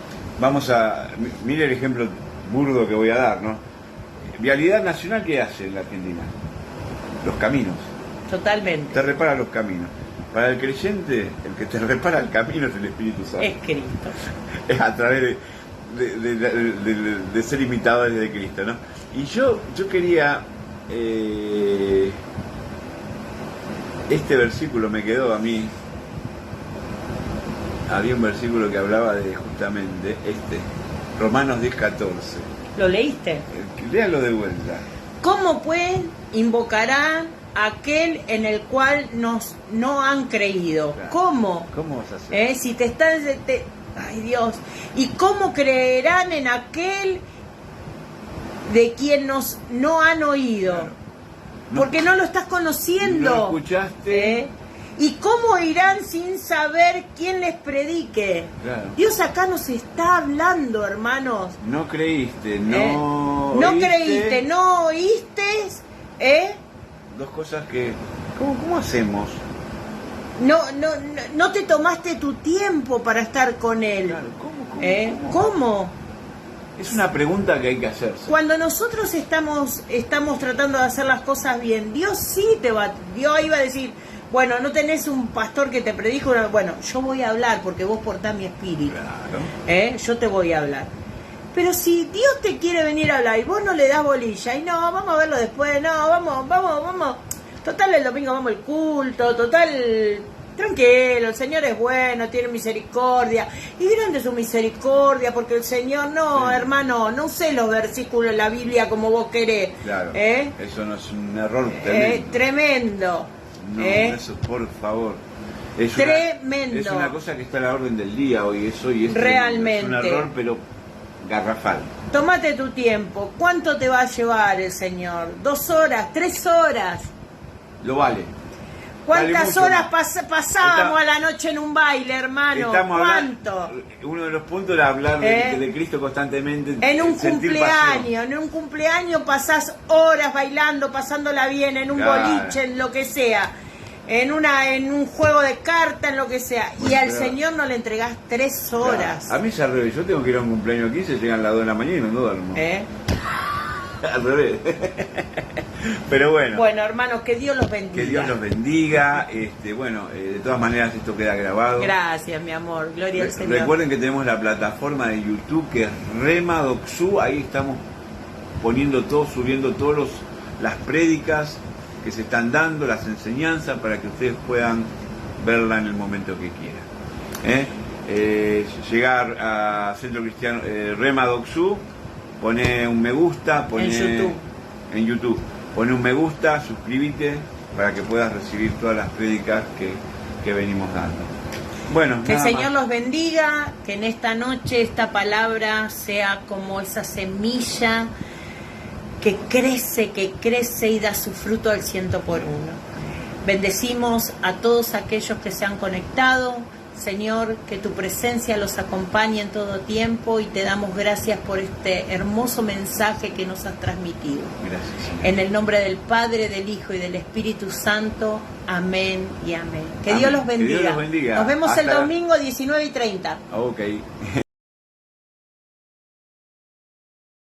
mire el ejemplo burdo que voy a dar, ¿no? Vialidad Nacional, ¿qué hace en la Argentina? Los caminos. Totalmente. Te repara los caminos. Para el creyente, el que te repara el camino es el Espíritu Santo. Es Cristo. Es a través de ser imitadores de Cristo, ¿no? Y yo quería, este versículo me quedó a mí. Había un versículo que hablaba de justamente Romanos 10:14. ¿Lo leíste? Léalo de vuelta. ¿Cómo pues invocarán aquel en el cual no han creído? Claro. ¿Cómo? ¿Cómo vas a hacer? Si te están... ay, Dios. ¿Y cómo creerán en aquel de quien no han oído? Claro. Porque no lo estás conociendo. No lo escuchaste. ¿Y cómo irán sin saber quién les predique? Claro. Dios acá nos está hablando, hermanos. No creíste, no creíste, no oíste. Dos cosas que... ¿Cómo hacemos? no te tomaste tu tiempo para estar con él. Claro, ¿Cómo? Es una pregunta que hay que hacerse. Cuando nosotros estamos tratando de hacer las cosas bien, Dios sí Dios iba a decir, bueno, no tenés un pastor que te predijo, bueno, yo voy a hablar porque vos portás mi espíritu. Claro. Yo te voy a hablar. Pero si Dios te quiere venir a hablar y vos no le das bolilla, y no, vamos a verlo después, no, vamos. Total, el domingo vamos al culto, total, tranquilo, el Señor es bueno, tiene misericordia, y grande es su misericordia, porque el Señor, no, hermano, no usé los versículos de la Biblia como vos querés. Claro, eso no es un error tremendo. Tremendo. No, eso, por favor. Es tremendo. Es una cosa que está a la orden del día hoy, eso y es realmente. Es un error, pero garrafal. Tómate tu tiempo. ¿Cuánto te va a llevar el Señor? 2 horas, 3 horas. Lo vale. ¿Cuántas horas pasábamos a la noche en un baile, hermano? ¿Cuánto? Uno de los puntos era hablar de Cristo constantemente. En un cumpleaños pasás horas bailando, pasándola bien, en un boliche, en lo que sea. En un juego de cartas, en lo que sea. Bueno, y al Señor no le entregás 3 horas. Claro. A mí es al revés. Yo tengo que ir a un cumpleaños 15, llegan las 2 de la mañana y no duermo. Al revés. Pero bueno. Bueno, hermanos, que Dios los bendiga. Que Dios los bendiga. Bueno, de todas maneras esto queda grabado. Gracias, mi amor. Gloria al Señor. Recuerden que tenemos la plataforma de YouTube que es Rema Doxú. Ahí estamos poniendo todo, subiendo todas las prédicas que se están dando, las enseñanzas, para que ustedes puedan verla en el momento que quieran. Llegar a Centro Cristiano Rema Doxú, pone un me gusta, en YouTube, pone un me gusta, suscríbete para que puedas recibir todas las prédicas que venimos dando. Bueno, que el Señor los bendiga, que en esta noche esta palabra sea como esa semilla que crece y da su fruto al 100 por 1. Bendecimos a todos aquellos que se han conectado. Señor, que tu presencia los acompañe en todo tiempo, y te damos gracias por este hermoso mensaje que nos has transmitido. Gracias, Señor. En el nombre del Padre, del Hijo y del Espíritu Santo. Amén y amén. Que Amén. Dios los bendiga. Que Dios los bendiga. Nos vemos el domingo 19:30. Ok.